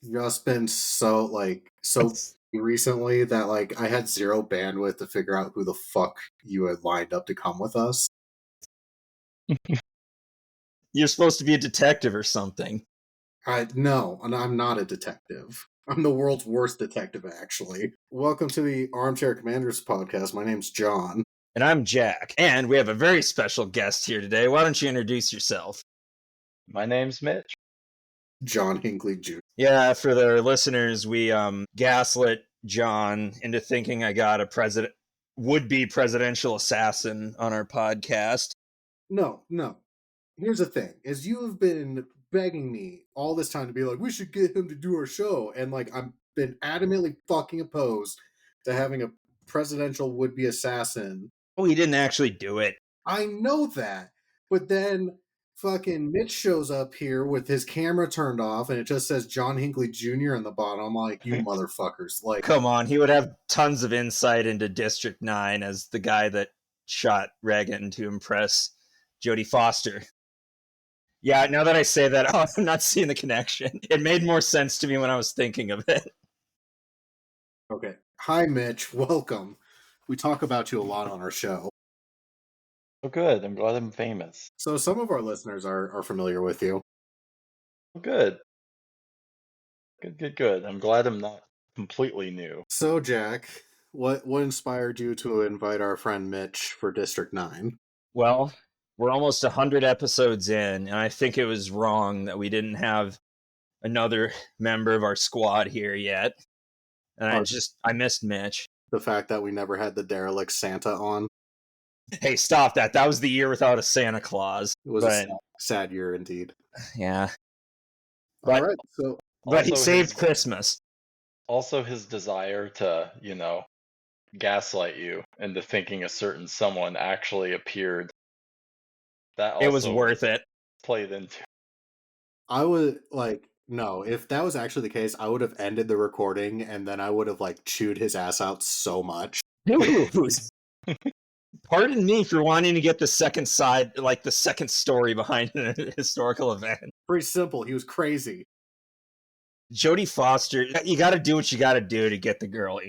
just been so recently that I had zero bandwidth to figure out who the fuck you had lined up to come with us. You're supposed to be a detective or something. No, and I'm not a detective. I'm the world's worst detective, actually. Welcome to the Armchair Commanders podcast. My name's John. And I'm Jack. And we have a very special guest here today. Why don't you introduce yourself? My name's Mitch. John Hinckley Jr. Yeah, for the listeners, we gaslit John into thinking I got a would-be presidential assassin on our podcast. No. Here's the thing, is you have been begging me all this time to be like, we should get him to do our show, and I've been adamantly fucking opposed to having a presidential would-be assassin. Oh, he didn't actually do it. I know that, but then fucking Mitch shows up here with his camera turned off and it just says John Hinckley Jr. on the bottom. I'm like, you motherfuckers. Come on, he would have tons of insight into District 9 as the guy that shot Reagan to impress Jodie Foster. Yeah, now that I say that, I'm not seeing the connection. It made more sense to me when I was thinking of it. Okay. Hi, Mitch. Welcome. We talk about you a lot on our show. Oh, good. I'm glad I'm famous. So some of our listeners are familiar with you. Oh, good. Good. I'm glad I'm not completely new. So, Jack, what inspired you to invite our friend Mitch for District 9? Well, we're almost 100 episodes in, and I think it was wrong that we didn't have another member of our squad here yet. And I missed Mitch. The fact that we never had the derelict Santa on. Hey, stop that. That was the year without a Santa Claus. It was a sad year indeed. Yeah. All right, so... But he saved Christmas. Also, his desire to, gaslight you into thinking a certain someone actually appeared. That also it was worth it. Played into. I would no, if that was actually the case, I would have ended the recording and then I would have chewed his ass out so much. Pardon me for wanting to get the second side, the second story behind a historical event. Pretty simple. He was crazy. Jodie Foster, you got to do what you got to do to get the girl,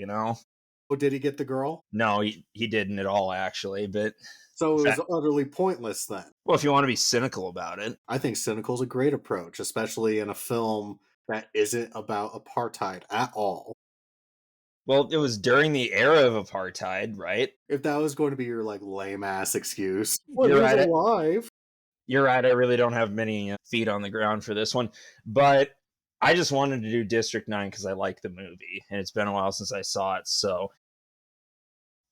Oh, did he get the girl? No, he didn't at all, actually. But so it was utterly pointless then. Well, if you want to be cynical about it. I think cynical is a great approach, especially in a film that isn't about apartheid at all. Well, it was during the era of apartheid, right? If that was going to be your lame-ass excuse. Well, you're right. Alive. You're right, I really don't have many feet on the ground for this one. But I just wanted to do District 9 because I like the movie, and it's been a while since I saw it, so...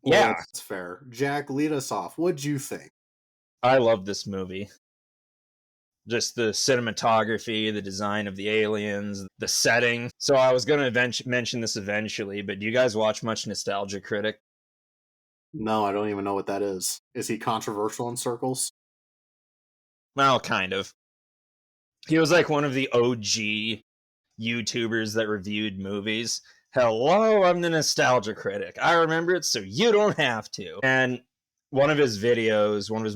Well, yeah. That's fair. Jack, lead us off. What'd you think? I love this movie. Just the cinematography, the design of the aliens, the setting. So I was going to mention this eventually, but do you guys watch much Nostalgia Critic? No, I don't even know what that is. Is he controversial in circles? Well, kind of. He was one of the OG YouTubers that reviewed movies. Hello, I'm the Nostalgia Critic. I remember it, so you don't have to. And one of his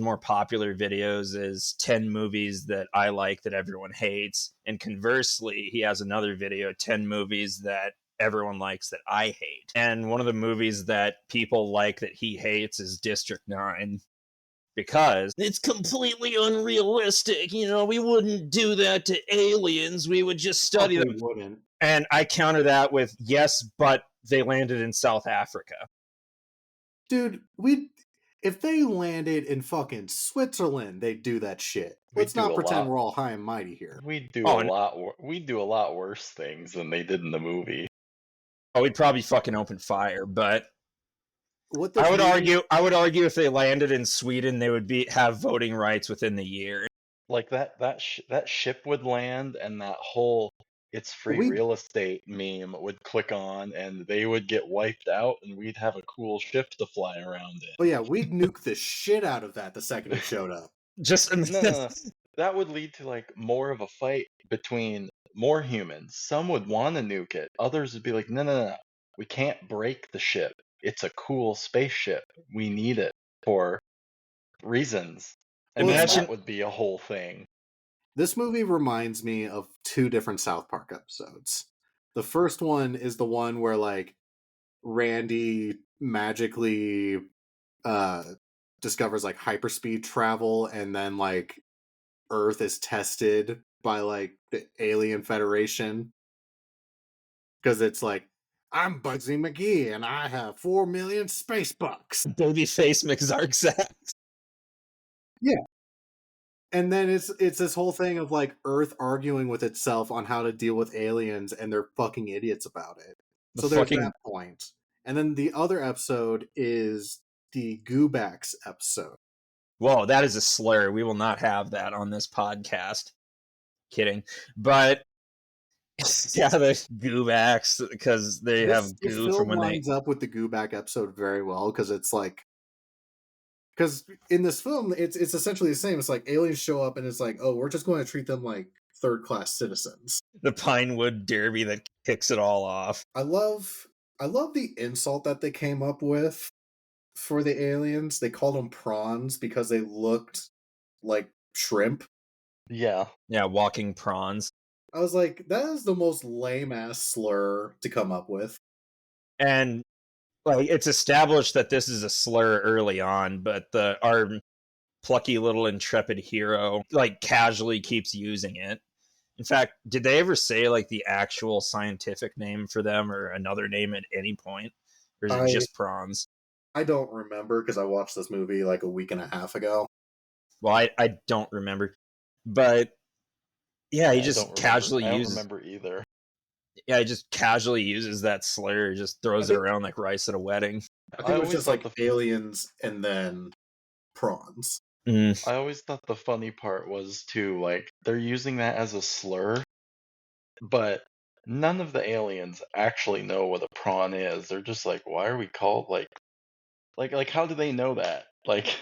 more popular videos is 10 movies that I like that everyone hates. And conversely, he has another video, 10 movies that everyone likes that I hate. And one of the movies that people like that he hates is District 9. Because it's completely unrealistic. We wouldn't do that to aliens. We would just study them. Wouldn't. And I counter that with, yes, but they landed in South Africa. Dude, if they landed in fucking Switzerland, they'd do that shit. Let's not pretend we're all high and mighty here. We do a lot worse things than they did in the movie. Oh, we'd probably fucking open fire, but I would argue if they landed in Sweden, they would have voting rights within the year. That ship would land, and that whole "it's free real estate" meme would click on, and they would get wiped out, and we'd have a cool ship to fly around in. Oh yeah, we'd nuke the shit out of that the second it showed up. No. That would lead to more of a fight between more humans. Some would want to nuke it. Others would be like, no. We can't break the ship. It's a cool spaceship. We need it for reasons. That would be a whole thing. This movie reminds me of two different South Park episodes. The first one is the one where like Randy magically discovers like hyperspeed travel, and then like Earth is tested by like the Alien Federation because it's like, I'm Bugsy McGee and I have 4 million space bucks. Babyface McZarkzak. Yeah. And then it's this whole thing of like Earth arguing with itself on how to deal with aliens, and they're fucking idiots about it. The So there's fucking that point. And then the other episode is the Goobacks episode. whoa, that is a slur. We will not have that on this podcast. Kidding, but yeah, the Goobacks because they have This goo from film when they. lines up with the Gooback episode very well because it's like, because in this film it's essentially the same. It's like aliens show up and it's like, oh, we're just going to treat them like third class citizens. The Pinewood Derby that kicks it all off. I love the insult that they came up with for the aliens. They called them prawns because they looked like shrimp. Yeah. Yeah, walking prawns. I was like, that is the most lame ass slur to come up with. And like it's established that this is a slur early on, but our plucky little intrepid hero like casually keeps using it. In fact, did they ever say like the actual scientific name for them or another name at any point? Or is it just prawns? I don't remember because I watched this movie like a week and a half ago. Well, I don't remember. But yeah, he just casually uses. I don't remember either. Yeah, he just casually uses that slur, just throws it around like rice at a wedding. I think it was just like aliens and then prawns. Mm. I always thought the funny part was too, like, they're using that as a slur, but none of the aliens actually know what a prawn is. They're just like, why are we called like how do they know that? Like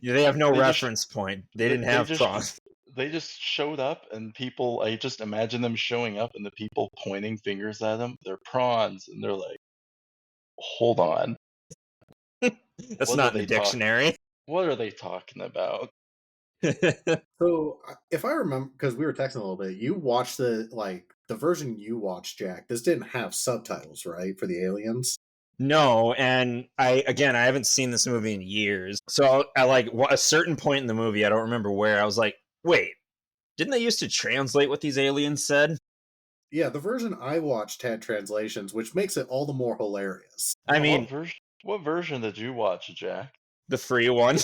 Yeah, they have no reference point. They didn't have prawns. They just showed up and people, I just imagine them showing up and the people pointing fingers at them. They're prawns, and they're like, hold on. That's not in the dictionary. What are they talking about? So if I remember, because we were texting a little bit, you watched the version you watched, Jack. This didn't have subtitles, right, for the aliens? No, and I haven't seen this movie in years. So I like a certain point in the movie, I don't remember where, I was like, wait, didn't they used to translate what these aliens said? Yeah, the version I watched had translations, which makes it all the more hilarious. I mean, what version did you watch, Jack? The free one.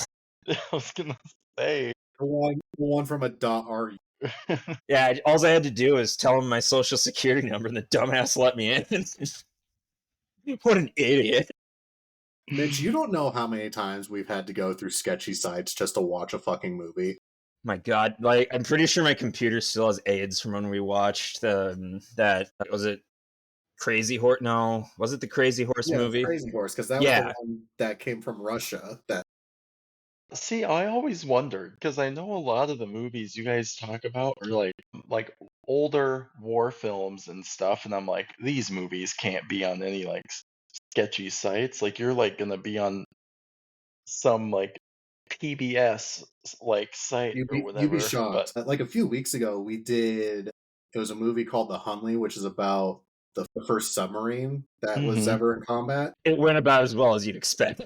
I was gonna say the one from a .ru. Yeah, all I had to do is tell him my social security number, and the dumbass let me in. What an idiot. Mitch, you don't know how many times we've had to go through sketchy sites just to watch a fucking movie. My God, like I'm pretty sure my computer still has AIDS from when we watched that. Was it Crazy Horse? No, was it the Crazy Horse movie? Crazy Horse, because that was the one that came from Russia. See, I always wondered because I know a lot of the movies you guys talk about are like older war films and stuff, and I'm like, these movies can't be on any like sketchy sites. Like you're like gonna be on some like PBS like site or whatever. You'd be shocked. But like a few weeks ago, it was a movie called The Hunley, which is about the first submarine that was ever in combat. It went about as well as you'd expect.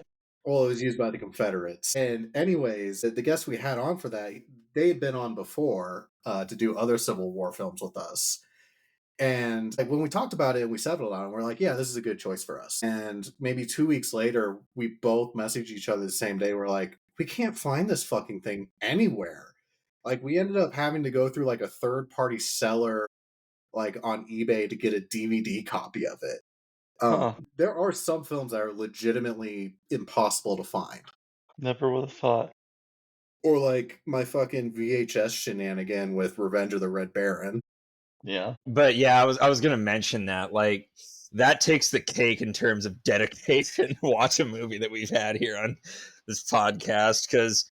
Well, it was used by the Confederates. And anyways, the guests we had on for that, they'd been on before to do other Civil War films with us. And like when we talked about it and we settled on it, we're like, yeah, this is a good choice for us. And maybe 2 weeks later, we both messaged each other the same day. We're like, we can't find this fucking thing anywhere. Like we ended up having to go through like a third-party seller like on eBay to get a DVD copy of it. There are some films that are legitimately impossible to find. Never would have thought. Or like my fucking VHS shenanigan with Revenge of the Red Baron. Yeah. But yeah, I was gonna mention that. Like that takes the cake in terms of dedication to watch a movie that we've had here on this podcast. Because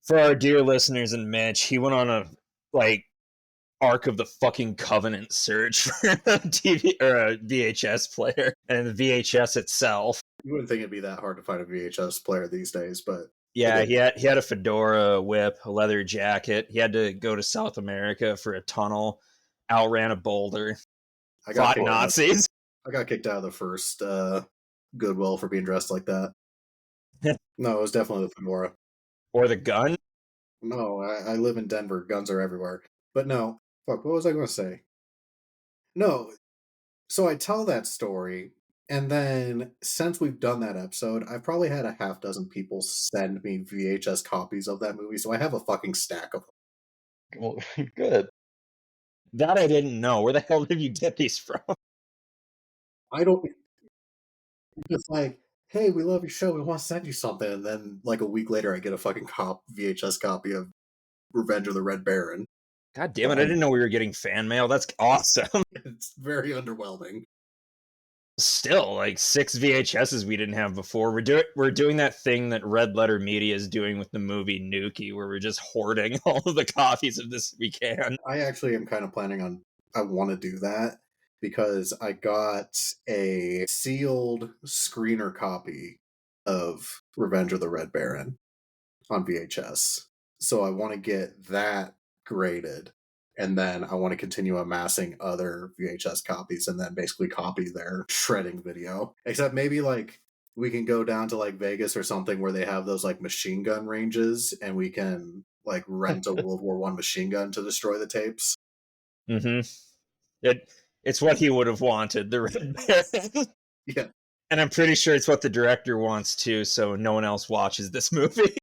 for our dear listeners and Mitch, he went on a like Ark of the fucking Covenant search for a TV or a VHS player, and the VHS itself. You wouldn't think it'd be that hard to find a VHS player these days, but yeah, he had a fedora, a whip, a leather jacket. He had to go to South America for a tunnel, outran a boulder. I got Fought kicked out. Nazis. I got kicked out of the first Goodwill for being dressed like that. No, it was definitely the fedora. Or the gun. No, I live in Denver. Guns are everywhere. But no, fuck. What was I going to say? No, so I tell that story, and then since we've done that episode, I've probably had a half dozen people send me VHS copies of that movie, so I have a fucking stack of them. Well, good. That I didn't know. Where the hell did you get these from? I don't just like, hey, we love your show, we want to send you something, and then like a week later, I get a fucking VHS copy of Revenge of the Red Baron. God damn it! I didn't know we were getting fan mail. That's awesome. It's very underwhelming. Still, like 6 VHSs we didn't have before. We're doing that thing that Red Letter Media is doing with the movie Nuki, where we're just hoarding all of the copies of this we can. I actually am kind of planning on. I want to do that because I got a sealed screener copy of Revenge of the Red Baron on VHS. So I want to get that graded, and then I want to continue amassing other VHS copies and then basically copy their shredding video. Except maybe like we can go down to like Vegas or something where they have those like machine gun ranges and we can like rent a World War One machine gun to destroy the tapes. Mm-hmm. It's what he would have wanted, the Red Baron. Yeah. And I'm pretty sure it's what the director wants too, so no one else watches this movie.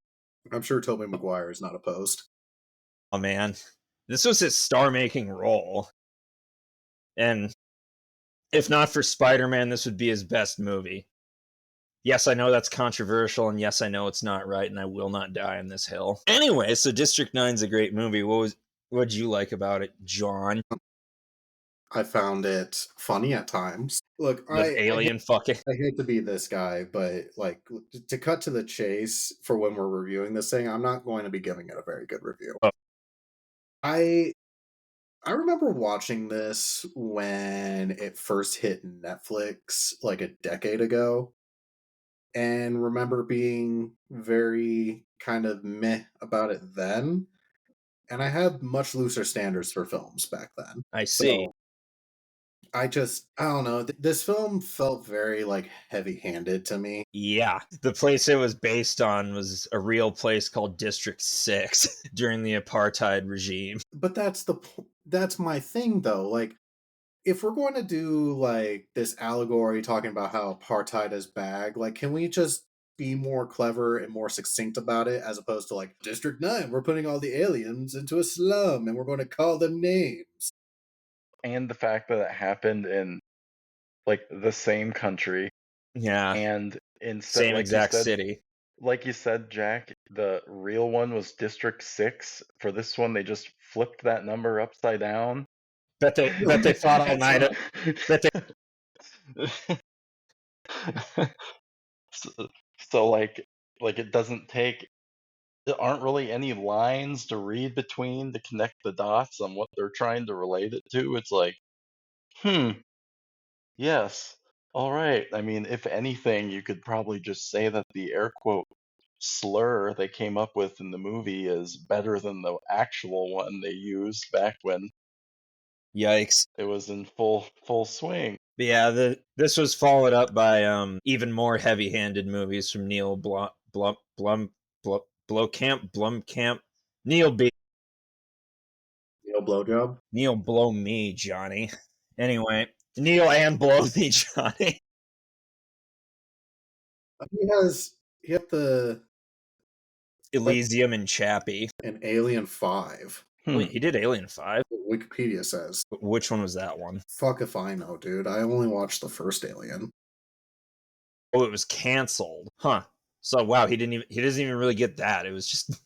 I'm sure Tobey Maguire is not opposed. Oh man. This was his star-making role. And if not for Spider-Man, this would be his best movie. Yes, I know that's controversial, and yes, I know it's not right, and I will not die on this hill. Anyway, so District 9's a great movie. What'd you like about it, John? I found it funny at times. Look, The alien fucking... I hate to be this guy, but like to cut to the chase for when we're reviewing this thing, I'm not going to be giving it a very good review. Oh. I remember watching this when it first hit Netflix like a decade ago and remember being very kind of meh about it then. And I had much looser standards for films back then. I see. So I don't know. This film felt very like heavy-handed to me. Yeah, the place it was based on was a real place called District 6 during the apartheid regime. But that's my thing though. Like if we're going to do like this allegory talking about how apartheid is bad, like can we just be more clever and more succinct about it as opposed to like District 9, we're putting all the aliens into a slum and we're going to call them names. And the fact that it happened in like the same country, Yeah, and instead, same like exact you said, city. like you said, Jack, the real one was District 6. For this one, they just flipped that number upside down. Bet they fought all night. Bet they... so like it doesn't take, there aren't really any lines to read between to connect the dots on what they're trying to relate it to. It's like, yes, all right. I mean, if anything, you could probably just say that the air quote slur they came up with in the movie is better than the actual one they used back when Yikes. it was in full swing. But yeah, this was followed up by even more heavy-handed movies from Neil Blomkamp, Neil B. Neil Blowjob. Neil Blow Me, Johnny. Anyway, Neil and Blow Me, Johnny. He had the Elysium and Chappie. an Alien 5. Wait, he did Alien 5? Wikipedia says. Which one was that one? Fuck if I know, dude. I only watched the first Alien. Oh, it was canceled. Huh. So wow, he doesn't even really get that. It was just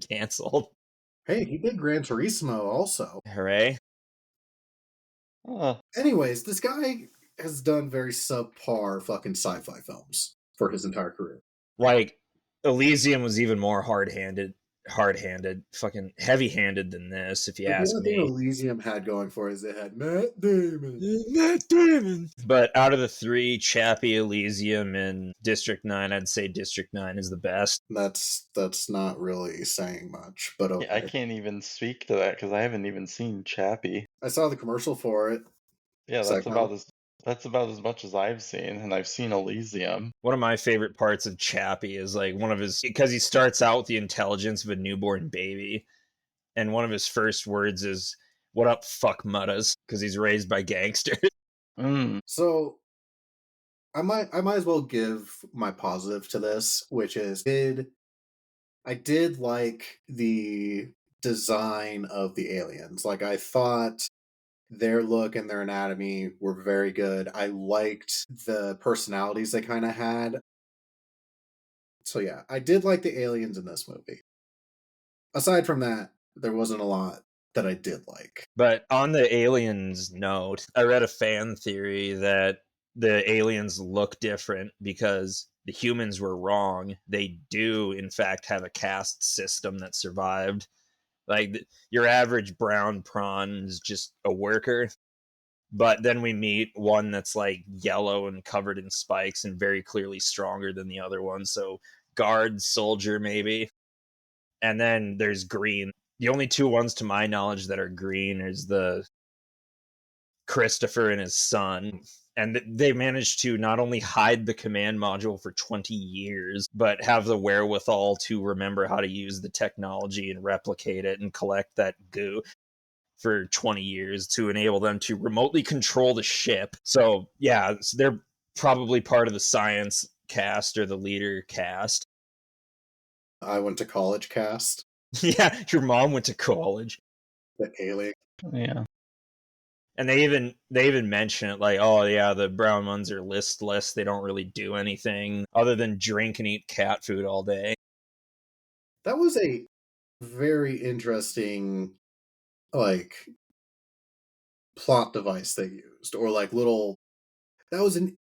canceled. Hey, he did Gran Turismo also. Hooray. Anyways, this guy has done very subpar fucking sci-fi films for his entire career. Like, Elysium was even more hard-handed, fucking heavy-handed than this, if you ask The only thing me. Elysium had going for it is it had Matt Damon. Matt Damon! But out of the three, Chappie, Elysium, and District 9, I'd say District 9 is the best. That's not really saying much, but okay. Yeah, I can't even speak to that because I haven't even seen Chappie. I saw the commercial for it. Yeah, Psycho. that's about as much as I've seen, and I've seen Elysium. One of my favorite parts of Chappie is like one of his, because he starts out with the intelligence of a newborn baby, and one of his first words is "What up, fuck muttas?" because he's raised by gangsters. Mm. So I might as well give my positive to this, which is I did like the design of the aliens. Like I thought their look and their anatomy were very good. I liked the personalities they kind of had. So yeah, I did like the aliens in this movie. Aside from that, there wasn't a lot that I did like. But on the aliens note, I read a fan theory that the aliens look different because the humans were wrong. They do, in fact, have a caste system that survived. Like your average brown prawn is just a worker, but then we meet one that's like yellow and covered in spikes and very clearly stronger than the other one. So guard, soldier, maybe. And then there's green. The only two ones to my knowledge that are green is the Christopher and his son. And they managed to not only hide the command module for 20 years, but have the wherewithal to remember how to use the technology and replicate it and collect that goo for 20 years to enable them to remotely control the ship. So, yeah, they're probably part of the science cast or the leader cast. I went to college cast, Yeah, your mom went to college. the alien. Yeah. And they even mention it like, oh yeah, the brown ones are listless. They don't really do anything other than drink and eat cat food all day. That was a very interesting like plot device they used, or like little. That was an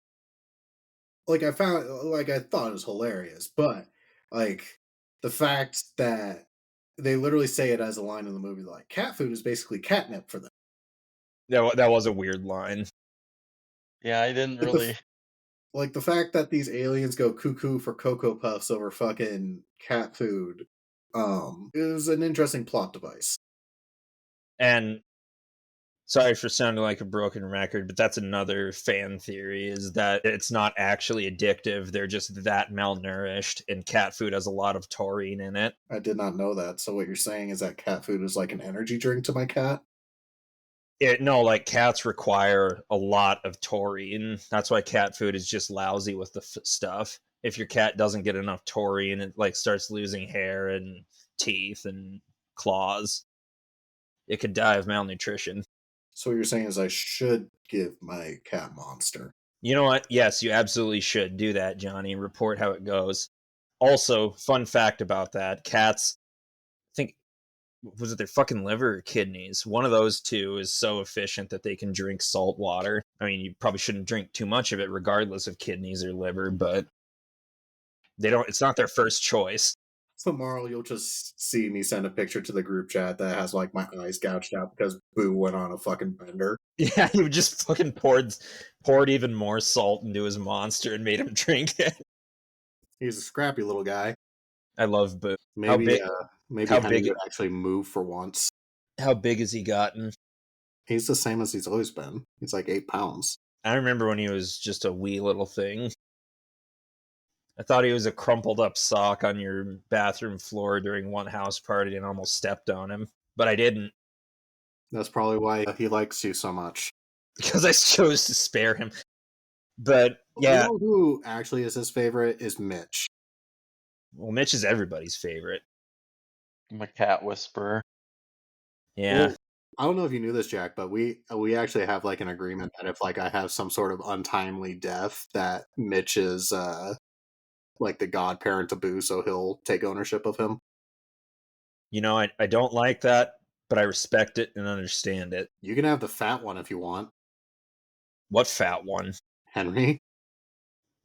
like I found like I thought it was hilarious, but like the fact that they literally say it as a line in the movie, like cat food is basically catnip for them. That was a weird line. Yeah, I didn't Like really. the fact that these aliens go cuckoo for cocoa puffs over fucking cat food, is an interesting plot device. And sorry for sounding like a broken record, but that's another fan theory is that it's not actually addictive. They're just that malnourished, and cat food has a lot of taurine in it. I did not know that. So what you're saying is that cat food is like an energy drink to my cat? No, like cats require a lot of taurine. That's why cat food is just lousy with the stuff. If your cat doesn't get enough taurine, it like starts losing hair and teeth and claws. It could die of malnutrition. So what you're saying is I should give my cat Monster. You know what? Yes, you absolutely should do that, Johnny. Report how it goes. Also, fun fact about that: cats, I think, was it their fucking liver or kidneys? One of those two is so efficient that they can drink salt water. I mean, you probably shouldn't drink too much of it, regardless of kidneys or liver, but they don't. It's not their first choice. Tomorrow you'll just see me send a picture to the group chat that has like my eyes gouged out because Boo went on a fucking bender. Yeah, he just fucking poured even more salt into his monster and made him drink it. He's a scrappy little guy. I love Boo. How Maybe big? maybe How Henry big? would actually move for once. How big has he gotten? He's the same as he's always been. He's like 8 pounds. I remember when he was just a wee little thing. I thought he was a crumpled up sock on your bathroom floor during one house party and almost stepped on him, but I didn't That's probably why he likes you so much. because I chose to spare him. But You yeah, know who actually is his favorite is Mitch. well, Mitch is everybody's favorite. I'm a cat whisperer. Yeah, Well, I don't know if you knew this, Jack, but we actually have like an agreement that if like I have some sort of untimely death, that Mitch is like the godparent to Boo, so he'll take ownership of him. you know, I don't like that, but I respect it and understand it. You can have the fat one if you want, What fat one? Henry.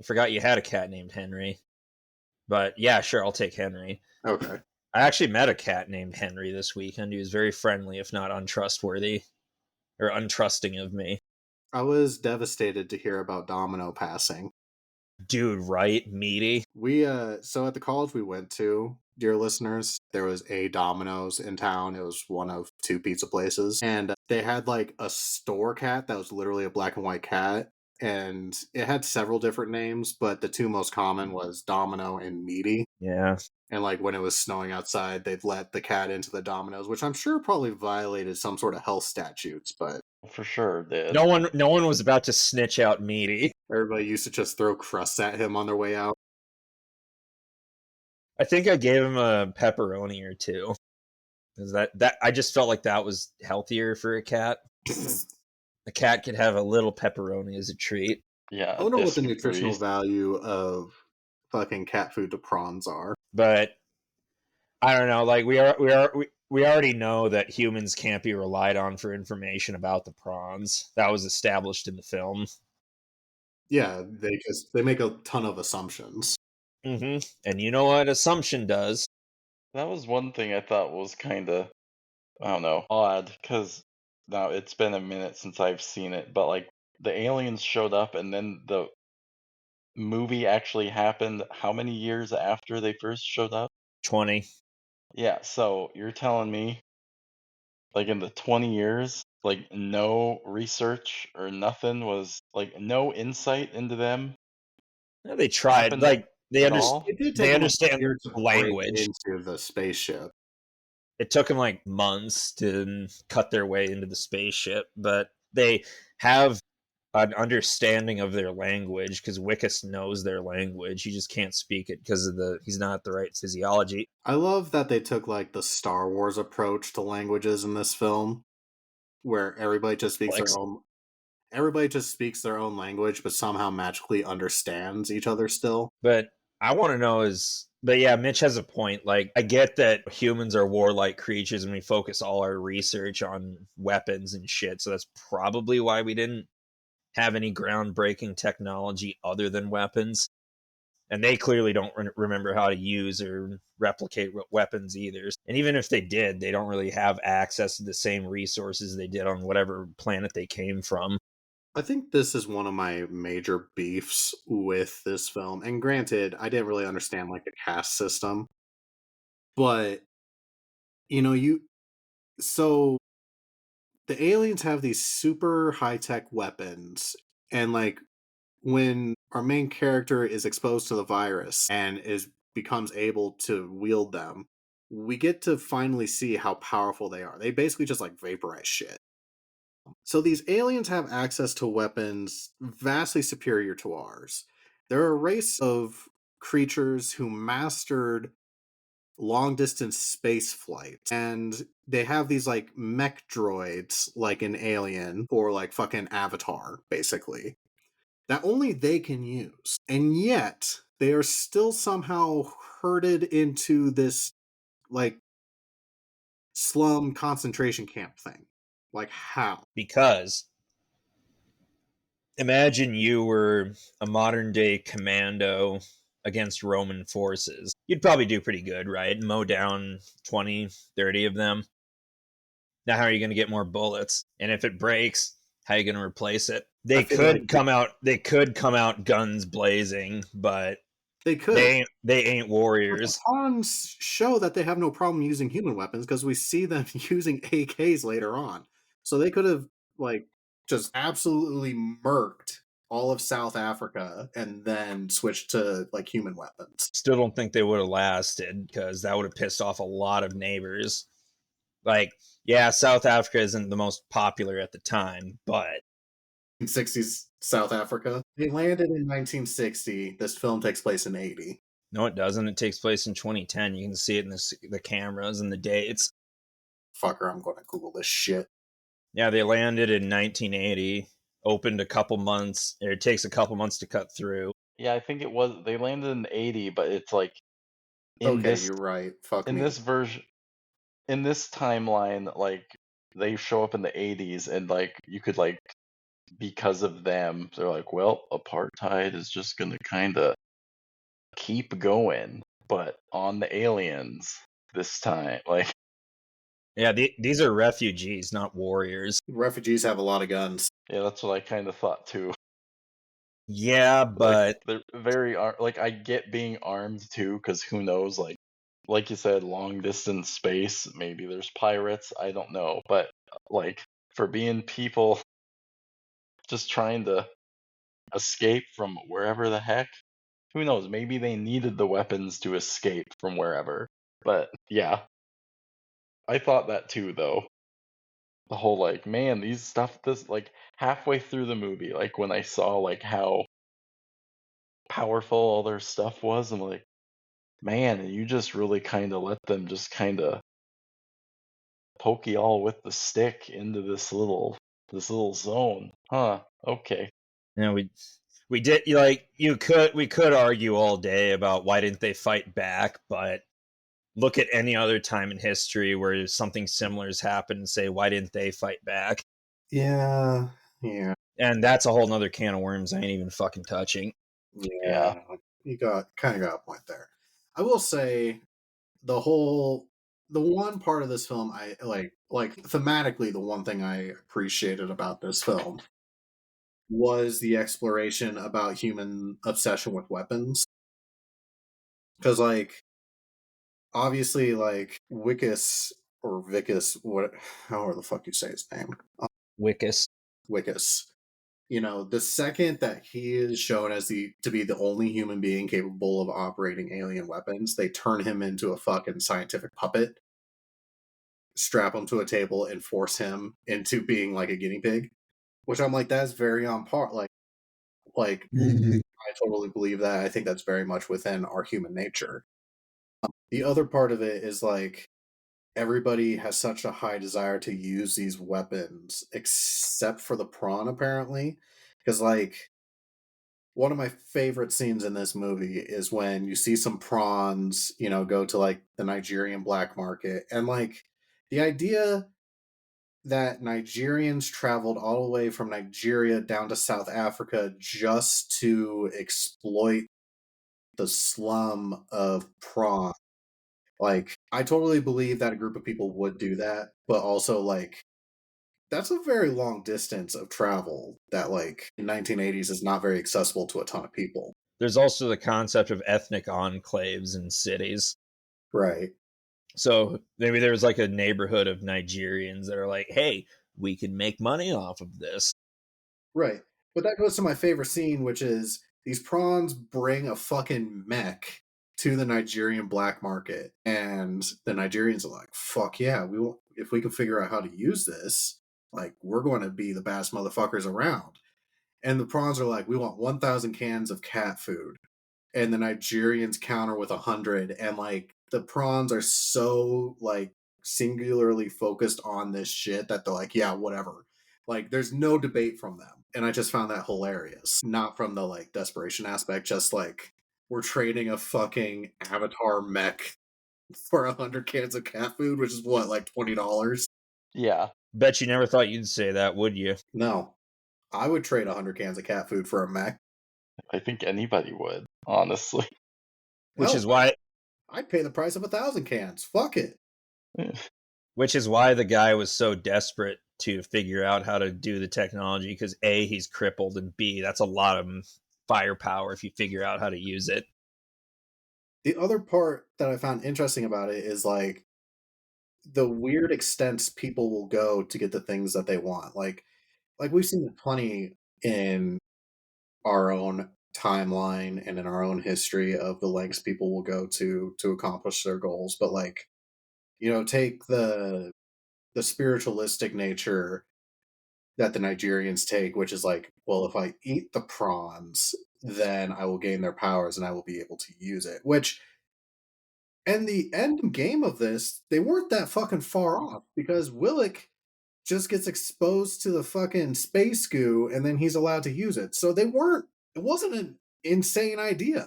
I forgot you had a cat named Henry. But yeah, sure, I'll take Henry. Okay. I actually met a cat named Henry this weekend. He was very friendly, if not untrustworthy or untrusting of me. I was devastated to hear about Domino passing. Dude, right? Meaty. We so at the college we went to, dear listeners, there was a Domino's in town. It was one of two pizza places. And they had like a store cat that was literally a black and white cat. And it had several different names, but the two most common was Domino and Meaty. Yeah. And like when it was snowing outside, they'd let the cat into the Domino's, which I'm sure probably violated some sort of health statutes, but For sure did. No one was about to snitch out Meaty. everybody used to just throw crusts at him on their way out. I think I gave him a pepperoni or two. Because that I just felt like that was healthier for a cat. A cat could have a little pepperoni as a treat. Yeah, I don't know what the disagree. nutritional value of fucking cat food to prawns are. But I don't know, like we already know that humans can't be relied on for information about the prawns. That was established in the film. Yeah, they make a ton of assumptions. And you know what assumption does? That was one thing I thought was kind of, I don't know, odd, because now it's been a minute since I've seen it, but like the aliens showed up and then the movie actually happened how many years after they first showed up? 20. Yeah, so you're telling me, like in the 20 years, like no research or nothing was, like no insight into them Yeah, they tried. happened Like at all? It did take they them a understand year to break language. into the spaceship. It took them like months to cut their way into the spaceship, but they have an understanding of their language because Wickus knows their language. He just can't speak it because of he's not the right physiology. I love that they took like the Star Wars approach to languages in this film, where everybody just speaks their own language, but somehow magically understands each other still. But I want to know but yeah, Mitch has a point. Like, I get that humans are warlike creatures and we focus all our research on weapons and shit. So that's probably why we didn't have any groundbreaking technology other than weapons. And they clearly don't remember how to use or replicate weapons either. And even if they did, they don't really have access to the same resources they did on whatever planet they came from. I think this is one of my major beefs with this film. And granted, I didn't really understand like the caste system, but you know, so the aliens have these super high-tech weapons, and like when our main character is exposed to the virus and is becomes able to wield them, we get to finally see how powerful they are. They basically just like vaporize shit. So these aliens have access to weapons vastly superior to ours. They're a race of creatures who mastered long distance space flight, and they have these like mech droids like an Alien or like fucking Avatar basically that only they can use, and yet they are still somehow herded into this like slum concentration camp thing. Like how? Because imagine you were a modern day commando against Roman forces. You'd probably do pretty good, right? Mow down 20, 30 of them. Now, how are you going to get more bullets? And if it breaks, how are you going to replace it? I They feel like could come out. They could come out guns blazing, but they could. They ain't But the warriors. pawns show that they have no problem using human weapons because we see them using AKs later on. So they could have like just absolutely murked all of South Africa and then switched to like human weapons. Still don't think they would have lasted because that would have pissed off a lot of neighbors. Like, yeah, South Africa isn't the most popular at the time, but In 60s South Africa. They landed in 1960. This film takes place in 80. no, it doesn't. It takes place in 2010. You can see it in the cameras and the dates. Fucker, I'm going to Google this shit. Yeah, they landed in 1980. Opened a couple months. It takes a couple months to cut through. Yeah, I think it was they landed in 80, but it's like in Okay, this you're right. Fuck in me. this version in this timeline, like they show up in the 80s and like you could like because of them, they're like, well, apartheid is just gonna kind of keep going, but on the aliens this time. Like, Yeah, these are refugees, not warriors. Refugees have a lot of guns. yeah, that's what I kind of thought too. Yeah, Like, but they're very like I get being armed too, because who knows, like like you said, long distance space. Maybe there's pirates. I don't know, but like for being people just trying to escape from wherever the heck, who knows? Maybe they needed the weapons to escape from wherever. But yeah, I thought that too, though. The whole like, man, these stuff this like halfway through the movie, like when I saw like how powerful all their stuff was, I'm like, man, you just really kind of let them just kind of poke y'all with the stick into this little zone, huh? Okay. You know, we did like we could argue all day about why didn't they fight back, but look at any other time in history where something similar has happened and say why didn't they fight back? Yeah, yeah, And that's a whole nother can of worms I ain't even fucking touching. Yeah. yeah. You got a point there. I will say the one part of this film I like thematically the one thing I appreciated about this film was the exploration about human obsession with weapons. Because like obviously like Wickus or Vicus, what however the fuck you say his name. Wickus. Wickus. You know, the second that he is shown as the to be the only human being capable of operating alien weapons, they turn him into a fucking scientific puppet, strap him to a table, and force him into being like a guinea pig. Which I'm like, that's very on par. Like I totally believe that. I think that's very much within our human nature. The other part of it is like everybody has such a high desire to use these weapons, except for the prawn, apparently. Because like one of my favorite scenes in this movie is when you see some prawns, you know, go to like the Nigerian black market. And like the idea that Nigerians traveled all the way from Nigeria down to South Africa just to exploit the slum of prawn. Like, I totally believe that a group of people would do that, but also like that's a very long distance of travel that like in 1980s is not very accessible to a ton of people. There's also the concept of ethnic enclaves in cities. Right. So maybe there's like a neighborhood of Nigerians that are like, hey, we can make money off of this. Right. But that goes to my favorite scene, which is these prawns bring a fucking mech to the Nigerian black market. And the Nigerians are like, fuck yeah, we will if we can figure out how to use this, like we're going to be the best motherfuckers around. And the prawns are like, we want 1,000 cans of cat food. And the Nigerians counter with 100. And like the prawns are so like singularly focused on this shit that they're like, yeah, whatever. Like there's no debate from them. And I just found that hilarious. Not from the like desperation aspect, just like we're trading a fucking avatar mech for 100 cans of cat food, which is what, like $20? Yeah. Bet you never thought you'd say that, would you? No. I would trade 100 cans of cat food for a mech. I think anybody would, honestly. Which Hell, is why I'd pay the price of 1,000 cans. Fuck it. the guy was so desperate to figure out how to do the technology because A, he's crippled, and B, that's a lot of firepower if you figure out how to use it. The other part that I found interesting about it is like the weird extents people will go to get the things that they want. Like we've seen it plenty in our own timeline and in our own history of the lengths people will go to accomplish their goals. But like, you know, take the spiritualistic nature that the Nigerians take, which is like, well, if I eat the prawns, then I will gain their powers and I will be able to use it. Which and the end game of this, they weren't that fucking far off because Willick just gets exposed to the fucking space goo and then he's allowed to use it. So it wasn't an insane idea.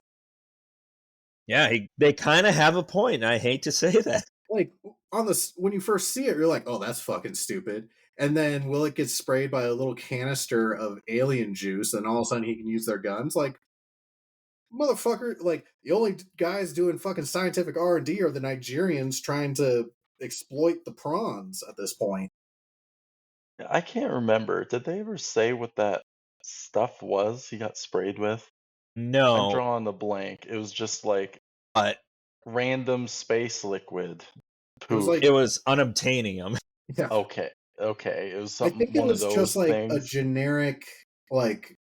Yeah, they kind of have a point. I hate to say that. Like on this when you first see it, you're like, oh, that's fucking stupid. And then Willick gets sprayed by a little canister of alien juice, and all of a sudden he can use their guns. Like, motherfucker, like the only guys doing fucking scientific R&D are the Nigerians trying to exploit the prawns at this point. I can't remember. Did they ever say what that stuff was he got sprayed with? I'm No, drawing a blank. It was just like but random space liquid It was poop. like, It was unobtainium. yeah, Okay, okay, it was I something think it one of was just those like a things. generic like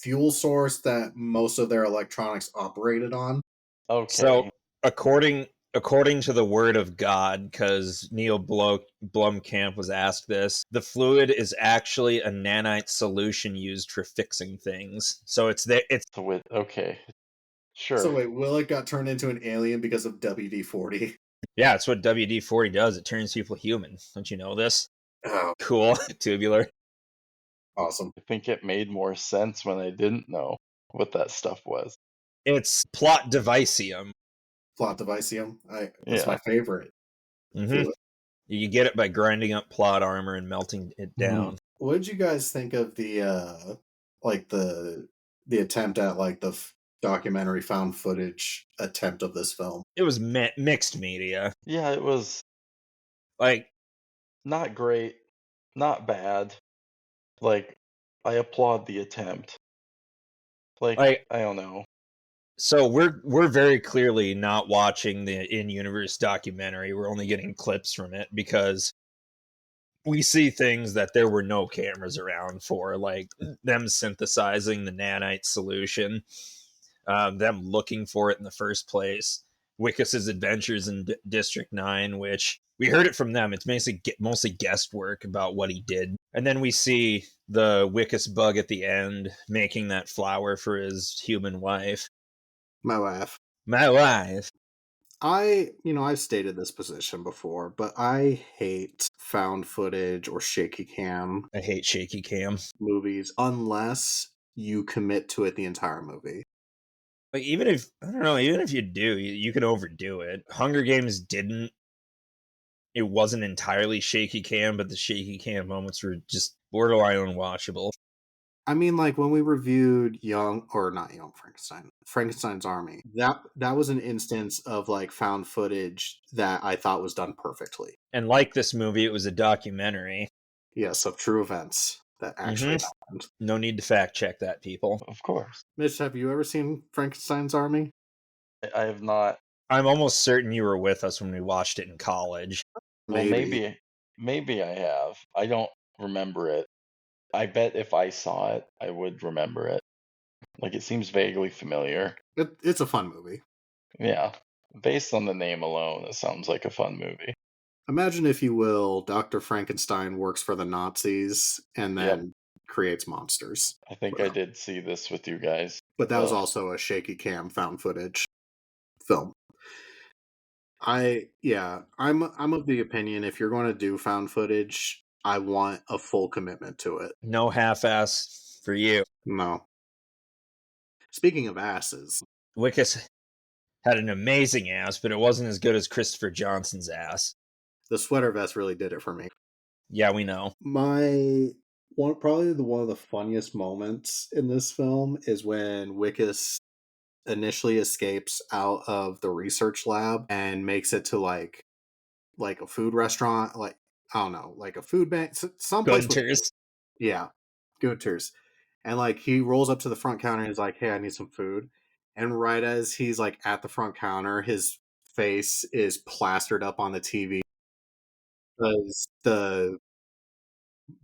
fuel source that most of their electronics operated on. So Okay, according to the word of God, because Blomkamp was asked this, the fluid is actually a nanite solution used for fixing things. So it's so with okay, So sure. wait, Willick got turned into an alien because of WD-40. yeah, it's what WD-40 does. It turns people human. Don't you know this? Oh, Cool. Tubular. awesome. I think it made more sense when I didn't know what that stuff was. It's plot devicium. Plot devicium. That's my Yeah. favorite hmm fluid. You get it by grinding up plot armor and melting it down. What did you guys think of the like the attempt at like the documentary found footage attempt of this film? It was mixed media. Yeah, it was Like not great, not bad. Like, I applaud the attempt. Like, like I don't know. so we're very clearly not watching the in-universe documentary. We're only getting clips from it because we see things that there were no cameras around for, like them synthesizing the nanite solution, them looking for it in the first place, Wickus's adventures in District 9, which we heard it from them. It's mostly guesswork about what he did. And then we see the Wickus bug at the end making that flower for his human wife. My wife. My wife. I've stated this position before, but I hate found footage or shaky cam I hate shaky cam. movies unless you commit to it the entire movie. Like, even if, I don't know, even if you do, you can overdo it. Hunger Games didn't. It wasn't entirely shaky cam, but the shaky cam moments were just borderline unwatchable. I mean, like when we reviewed not Young Frankenstein, Frankenstein's Army, that was an instance of like found footage that I thought was done perfectly. And like this movie, it was a documentary. Yes, of true events that actually happened. No need to fact check that, people. Of course. Mitch, have you ever seen Frankenstein's Army? I have not. I'm almost certain you were with us when we watched it in college. Well, Maybe. maybe I have. I don't remember it. I bet if I saw it, I would remember it. Like, it seems vaguely familiar. It's a fun movie. Yeah. Based on the name alone, it sounds like a fun movie. Imagine, if you will, Dr. Frankenstein works for the Nazis and Yep. then creates monsters. I think I did see this with you guys. But that was Ugh. also a shaky cam found footage film. I'm of the opinion if you're going to do found footage, I want a full commitment to it. No half-ass for you. No. Speaking of asses, Wickus had an amazing ass, but it wasn't as good as Christopher Johnson's ass. the sweater vest really did it for me. Yeah, we know. Probably one of the funniest moments in this film is when Wickus initially escapes out of the research lab and makes it to like a food restaurant, like I don't know, like a food bank, someplace with, Gunters. yeah, Gunter's, and like he rolls up to the front counter and he's like, "Hey, I need some food," and right as he's like at the front counter, his face is plastered up on the TV because the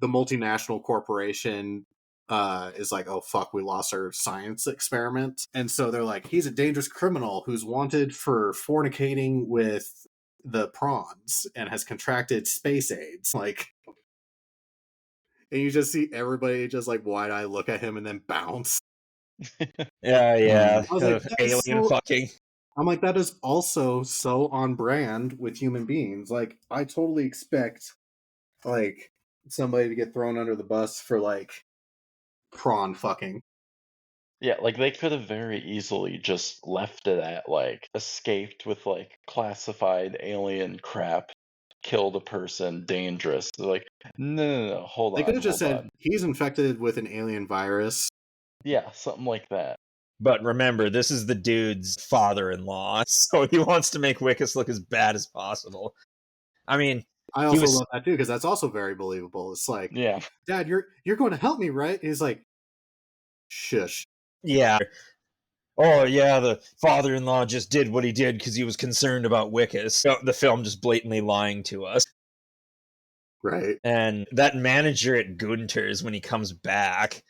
multinational corporation is like, oh fuck, we lost our science experiment, and so they're like, he's a dangerous criminal who's wanted for fornicating with the prawns and has contracted space AIDS. Like, and you just see everybody just like wide eye look at him and then bounce. Yeah. I was like, that is Alien so. fucking. I'm like, that is also so on brand with human beings. Like, I totally expect like somebody to get thrown under the bus for like prawn fucking. Yeah, like they could have very easily just left it at like escaped with like classified alien crap, killed a person, dangerous. They're like, no, hold They could on, have just hold said on. he's infected with an alien virus. Yeah, something like that. But remember, this is the dude's father-in-law, so he wants to make Wickus look as bad as possible. I mean, I he also was love that too because that's also very believable. It's like, Yeah. Dad, you're going to help me, right? And he's like, shush. yeah. oh yeah, the father-in-law just did what he did because he was concerned about Wickus. The film just blatantly lying to us. Right. And that manager at Gunter's, when he comes back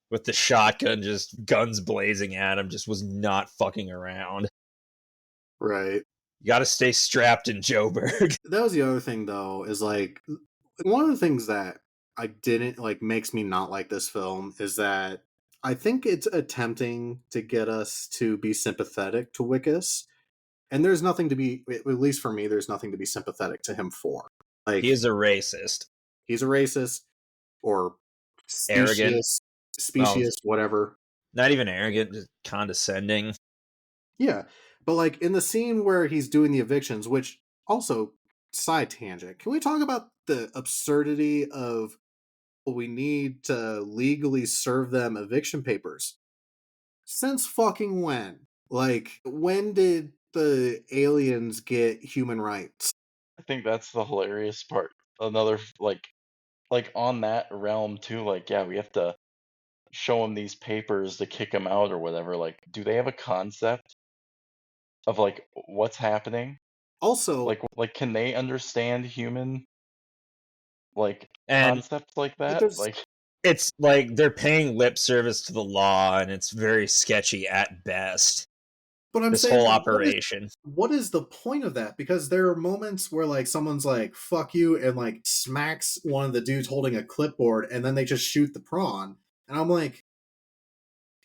with the shotgun, just guns blazing at him, just was not fucking around. Right. You gotta stay strapped in Joburg. That was the other thing, though, is like one of the things that I didn't like makes me not like this film is that I think it's attempting to get us to be sympathetic to Wickus, and there's nothing to be, at least for me, there's nothing to be sympathetic to him for. He Like, is a racist. he's a racist or Arrogant. Well, whatever. not even arrogant, just condescending. Yeah, but like in the scene where he's doing the evictions, which also side tangent, can we talk about the absurdity of we need to legally serve them eviction papers? Since fucking when? Like, when did the aliens get human rights? I think that's the hilarious part. Another like on that realm too. Like, yeah, we have to show them these papers to kick them out or whatever. Like, do they have a concept of like what's happening? Also, Like, can they understand human like And concepts like but that? there's Like, it's like they're paying lip service to the law, and it's very sketchy at best. but I'm This saying whole like operation. what is the point of that? Because there are moments where like someone's like fuck you and like smacks one of the dudes holding a clipboard and then they just shoot the prawn. And I'm like,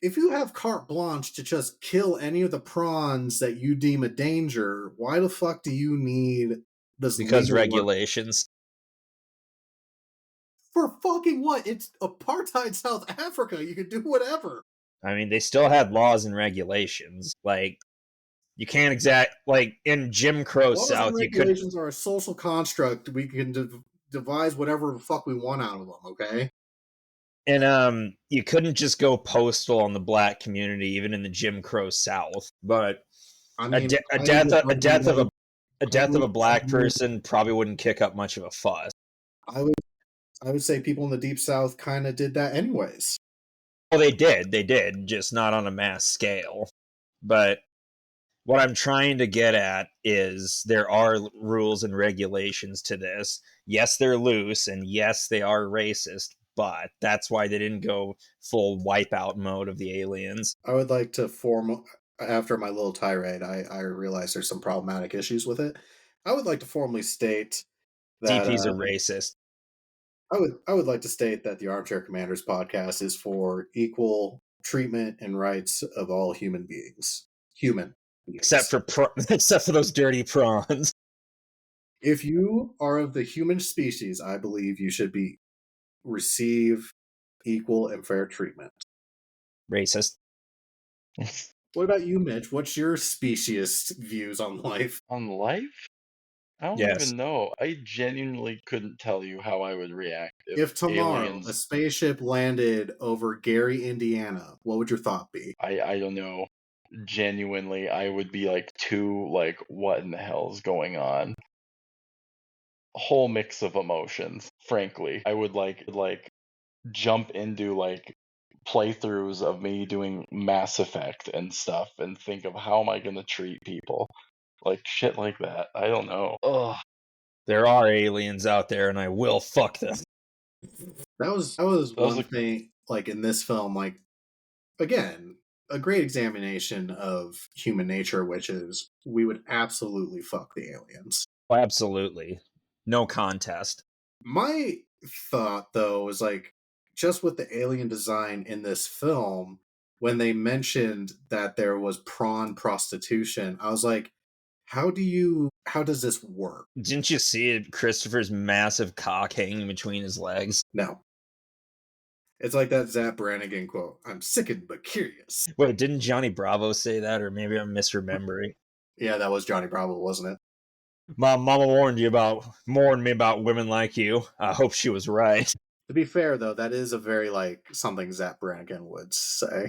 if you have carte blanche to just kill any of the prawns that you deem a danger, why the fuck do you need this Because legal work? regulations. For fucking what? It's apartheid South Africa. You can do whatever. I mean, they still had laws and regulations. Like, you can't exact like in Jim Crow Laws and South, you couldn't. regulations are a social construct. We can devise whatever the fuck we want out of them, okay? And you couldn't just go postal on the black community, even in the Jim Crow South. But I a, mean, de- a I death, would a argue death of that a I death of would a black argue, person probably wouldn't kick up much of a fuss. I would I would say people in the deep south kind of did that anyways. Well, they did, just not on a mass scale. But what I'm trying to get at is there are rules and regulations to this. Yes, they're loose, and yes, they are racist, but that's why they didn't go full wipeout mode of the aliens. I would like to form after my little tirade. I realize there's some problematic issues with it. I would like to formally state that DP's a racist. I would like to state that the Armchair Commanders podcast is for equal treatment and rights of all human beings. Human Except beings. for except for those dirty prawns. If you are of the human species, I believe you should be receive equal and fair treatment. Racist. What about you, Mitch? What's your speciest views on life? on life? I don't Yes. even know. I genuinely couldn't tell you how I would react if If tomorrow a aliens. spaceship landed over Gary, Indiana, what would your thought be? I don't know. Genuinely, I would be like too like, what in the hell is going on? A whole mix of emotions. Frankly, I would like jump into like playthroughs of me doing Mass Effect and stuff, and think of how am I gonna treat people, like shit like that. I don't know. Ugh. There are aliens out there, and I will fuck them. That was That was one like thing like in this film, like again, a great examination of human nature, which is we would absolutely fuck the aliens. Oh, absolutely. No contest. My thought though was like just with the alien design in this film, when they mentioned that there was prawn prostitution, I was like, how does this work? Didn't you see Christopher's massive cock hanging between his legs? No. It's like that Zap Brannigan quote. I'm sickened but curious. Wait, didn't Johnny Bravo say that, or maybe I'm misremembering? Yeah, that was Johnny Bravo, wasn't it? My mama warned me about women like you. I hope she was right. To be fair though, that is a very like something Zap Brannigan would say.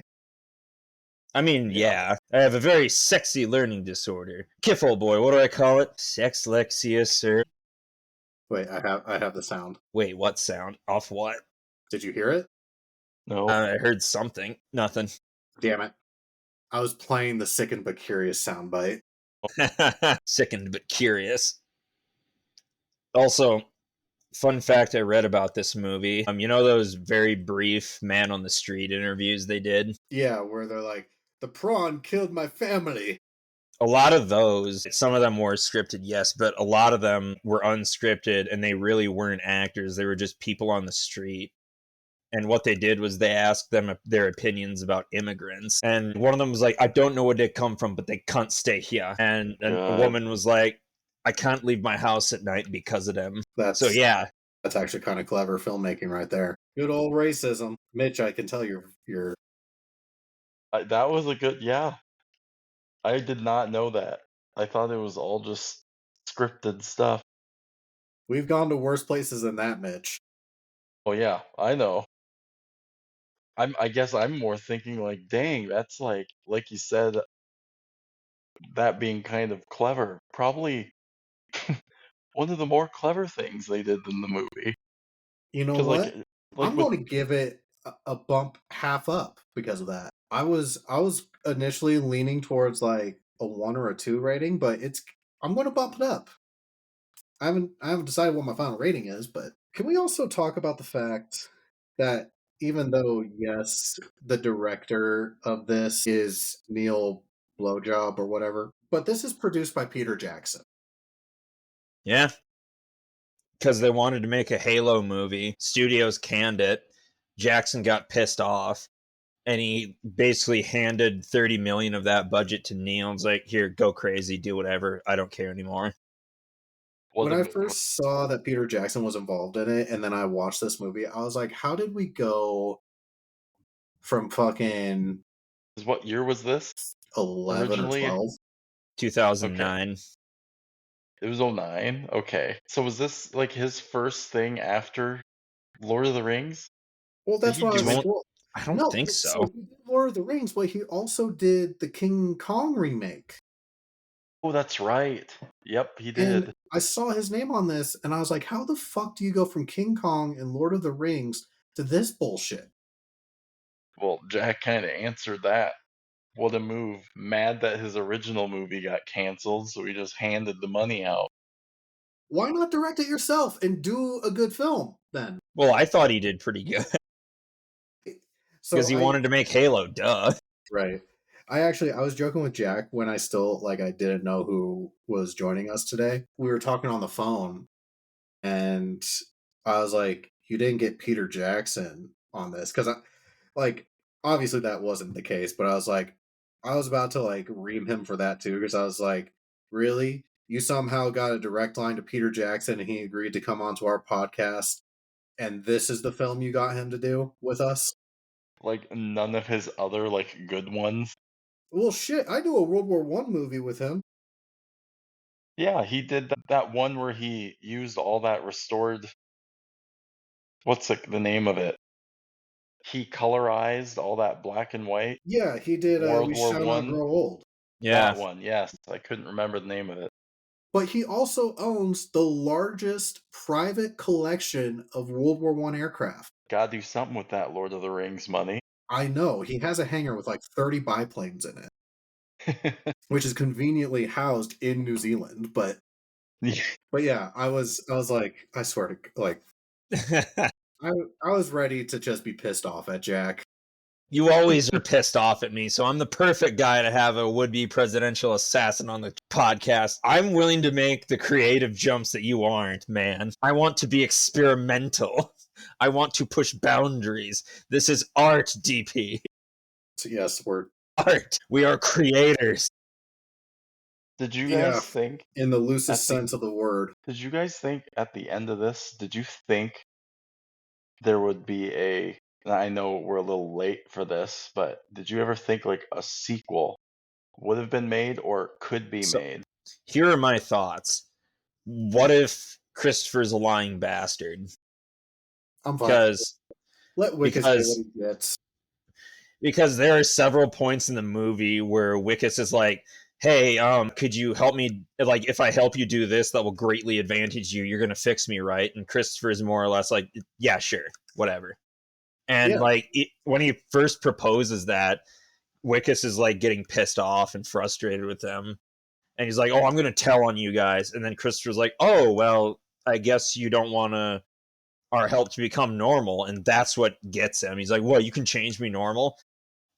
I mean, yeah. yeah, I have a very sexy learning disorder. Kiffle boy, what do I call it? Sexlexia, sir. Wait, I have the sound. Wait, what sound? Off what? Did you hear it? No. I heard something. Nothing. Damn it. I was playing the sickened but curious soundbite. Sickened but curious. Also, fun fact I read about this movie. You know those very brief man on the street interviews they did? Yeah, where they're like, the prawn killed my family. A lot of those, some of them were scripted, yes, but a lot of them were unscripted and they really weren't actors. They were just people on the street. And what they did was they asked them their opinions about immigrants. And one of them was like, I don't know where they come from, but they can't stay here. And a woman was like, I can't leave my house at night because of them. So yeah. That's actually kind of clever filmmaking right there. Good old racism. Mitch, I can tell you're That was a good, yeah. I did not know that. I thought it was all just scripted stuff. We've gone to worse places than that, Mitch. Oh yeah, I know. I guess I'm more thinking like, dang, that's like you said, that being kind of clever. Probably one of the more clever things they did in the movie. You know Because what? I'm with going to give it a bump half up because of that. I was initially leaning towards like a 1 or a 2 rating, but I'm going to bump it up. I haven't decided what my final rating is, but can we also talk about the fact that even though yes, the director of this is Neil Blowjob or whatever, but this is produced by Peter Jackson. Yeah. Because they wanted to make a Halo movie. Studios canned it. Jackson got pissed off. And he basically handed 30 million of that budget to Neil. And was like, here, go crazy, do whatever. I don't care anymore. When I first saw that Peter Jackson was involved in it, and then I watched this movie, I was like, how did we go from fucking what year was this? 11 Originally? or 12? 2009. Okay. It was 09? Okay. So was this like his first thing after Lord of the Rings? Well, that's what I was like. Well, I don't no, think so. So he did Lord of the Rings, but he also did the King Kong remake. Oh, that's right. Yep, he And did. I saw his name on this, and I was like, how the fuck do you go from King Kong and Lord of the Rings to this bullshit? Well, Jack kind of answered that. What a move. Mad that his original movie got canceled, so he just handed the money out. Why not direct it yourself and do a good film then? Well, I thought he did pretty good. Because he wanted to make Halo, duh. Right. I was joking with Jack when I didn't know who was joining us today. We were talking on the phone, and I was like, you didn't get Peter Jackson on this. Because obviously that wasn't the case, but I was like, I was about to like ream him for that too, because I was like, really? You somehow got a direct line to Peter Jackson and he agreed to come onto our podcast, and this is the film you got him to do with us? Like none of his other like good ones. Well, shit, I do a World War One movie with him. Yeah, he did that one where he used all that restored. What's the name of it? He colorized all that black and white. Yeah, he did. World We War shall not One. grow old. Yeah. That one, yes. I couldn't remember the name of it. But he also owns the largest private collection of World War One aircraft. Gotta do something with that Lord of the Rings money. I know. He has a hangar with like 30 biplanes in it, which is conveniently housed in New Zealand. But yeah, I was like, I swear to like, I was ready to just be pissed off at Jack. You always are pissed off at me, so I'm the perfect guy to have a would-be presidential assassin on the podcast. I'm willing to make the creative jumps that you aren't, man. I want to be experimental. I want to push boundaries. This is art, DP. So yes, we're art. We are creators. Did you guys think, in the loosest sense of the word, did you guys think at the end of this, did you think there would be I know we're a little late for this, but did you ever think like a sequel would have been made or could be made? Here are my thoughts. What if Christopher's a lying bastard? I'm fine. Let Wickus get what he gets. Because there are several points in the movie where Wickus is like, hey, could you help me? Like, if I help you do this, that will greatly advantage you. You're going to fix me, right? And Christopher is more or less like, yeah, sure, whatever. And when he first proposes that, Wickus is like getting pissed off and frustrated with them. And he's like, "Oh, I'm gonna tell on you guys." And then Christopher's like, "Oh, well, I guess you don't want our help to become normal." And that's what gets him. He's like, "What? You can change me normal?"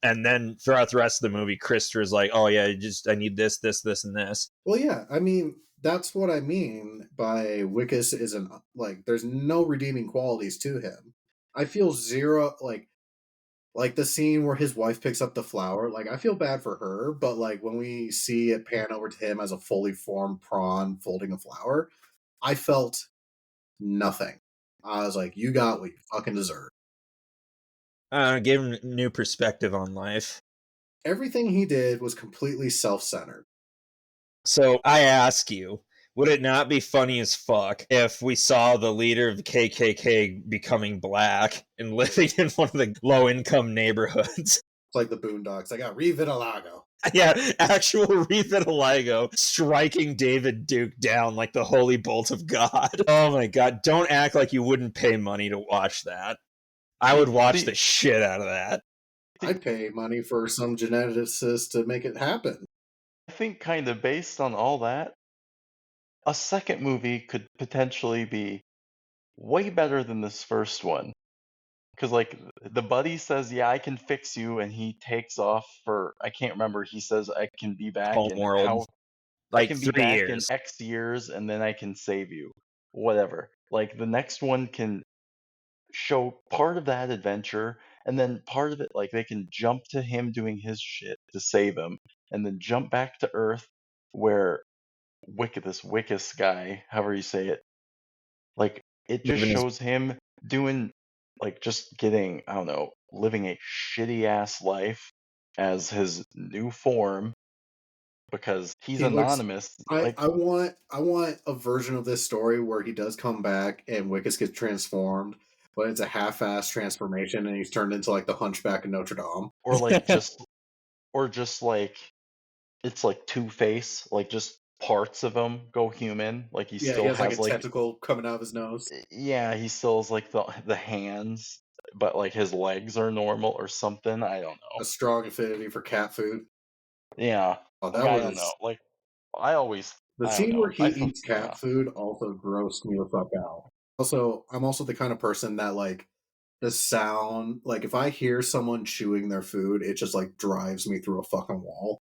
And then throughout the rest of the movie, Christopher's like, "Oh yeah, I need this, this, this, and this." Well, yeah, I mean, that's what I mean by Wickus isn't like there's no redeeming qualities to him. I feel zero like the scene where his wife picks up the flower, like I feel bad for her, but like when we see it pan over to him as a fully formed prawn folding a flower, I felt nothing. I was like, you got what you fucking deserve. Gave him a new perspective on life. Everything he did was completely self-centered. So I ask you, would it not be funny as fuck if we saw the leader of the KKK becoming black and living in one of the low-income neighborhoods? It's like the Boondocks. I got Revitalago. Yeah, actual Revitaligo striking David Duke down like the holy bolt of God. Oh my god, don't act like you wouldn't pay money to watch that. I would watch the shit out of that. I'd pay money for some geneticist to make it happen. I think kind of based on all that, a second movie could potentially be way better than this first one. Because, like, the buddy says, "Yeah, I can fix you," and he takes off for, I can't remember, he says, "I can be back in Homeworld. I Like can be 3 back in years. X years and then I can save you." Whatever. Like, the next one can show part of that adventure, and then part of it, like, they can jump to him doing his shit to save him, and then jump back to Earth where this Wickus guy, however you say it, like, it just Living his shows him doing, like, just getting, I don't know, living a shitty ass life as his new form because he's He looks anonymous. I, Like, I want a version of this story where he does come back and Wickus gets transformed, but it's a half-ass transformation and he's turned into like the Hunchback of Notre Dame. or like just, or just like, it's like Two-Face, like just parts of him go human. Like he Yeah, he still has like a has like, tentacle coming out of his nose, yeah, he still has like the hands, but like his legs are normal or something. I don't a know. strong affinity for cat food. Yeah, Oh, like that I don't know. was Like the I don't scene know. where he eats Yeah. cat food also grossed me the fuck out. Also, I'm also the kind of person that like the sound, like if I hear someone chewing their food, it just like drives me through a fucking wall.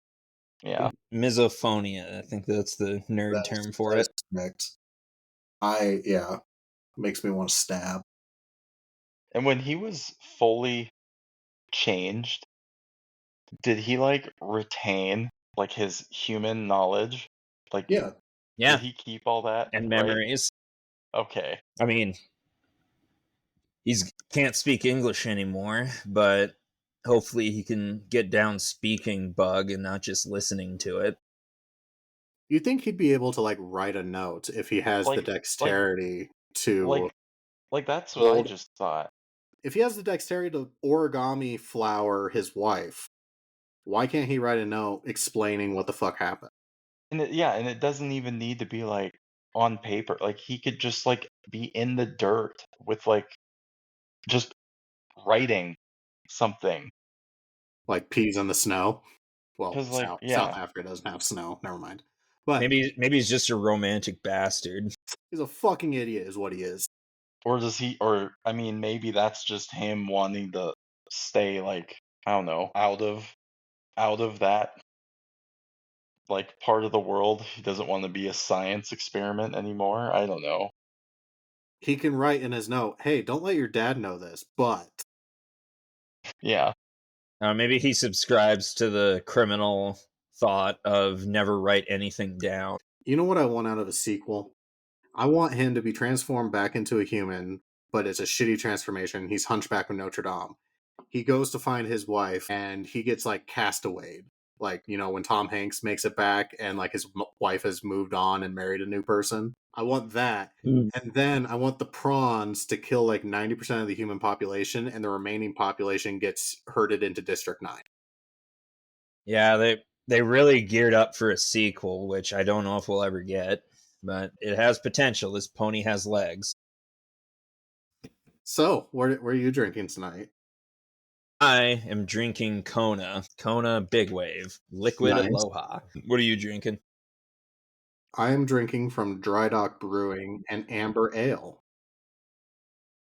Yeah. misophonia. I think that's the nerd term for That it. is correct. Yeah, makes me want to stab. And when he was fully changed, did he like retain like his human knowledge? Like, Yeah, did Yeah, he keep all that, and right? memories. Okay. I mean, he's can't speak English anymore, but hopefully he can get down speaking bug and not just listening to it. you'd think he'd be able to like write a note if he has the Like like dexterity to like like that's what I hold. just thought. If he has the dexterity to origami flower his wife, why can't he write a note explaining what the fuck happened? And yeah, and it doesn't even need to be like on paper. Like he could just like be in the dirt with like just writing something. Like peas in the snow. Well, Cause like South yeah, Africa doesn't have snow. Never mind. But Maybe he's just a romantic bastard. he's a fucking idiot, is what he is. or does he, or I mean maybe that's just him wanting to stay like, I don't know, out of that like part of the world. He doesn't want to be a science experiment anymore. I don't know. He can write in his note, "Hey, don't let your dad know this, but." Yeah. Maybe he subscribes to the criminal thought of never write anything down. You know what I want out of a sequel? I want him to be transformed back into a human, but it's a shitty transformation. He's Hunchback of Notre Dame. He goes to find his wife, and he gets like castawayed. Like, you know, when Tom Hanks makes it back and like his wife has moved on and married a new person. I want that. And then I want the prawns to kill like 90% of the human population, and the remaining population gets herded into District 9. Yeah, they really geared up for a sequel, which I don't know if we'll ever get, but it has potential. This pony has legs. So, where are you drinking tonight? I am drinking Kona Big Wave, Liquid Nice. Aloha. What are you drinking? I am drinking from Dry Dock Brewing an amber ale.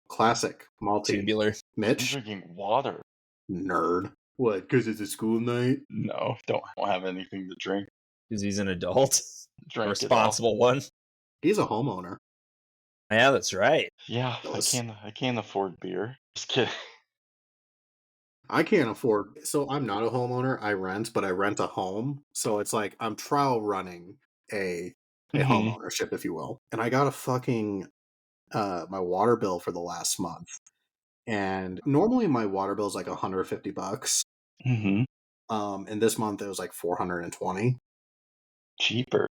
Classic, malty. Tubular. I'm Mitch? drinking water. Nerd. What, because it's a school night? No, don't have anything to drink. Because he's an adult. A Drink it all. responsible one. He's a homeowner. Yeah, that's right. Yeah, I can't afford beer. Just kidding. I can't afford. So I'm not a homeowner. I rent, but I rent a home. So it's like I'm trial running a home ownership, if you will. And I got a fucking my water bill for the last month. And normally my water bill is like $150. Mm-hmm. And this month it was like 420. Cheaper.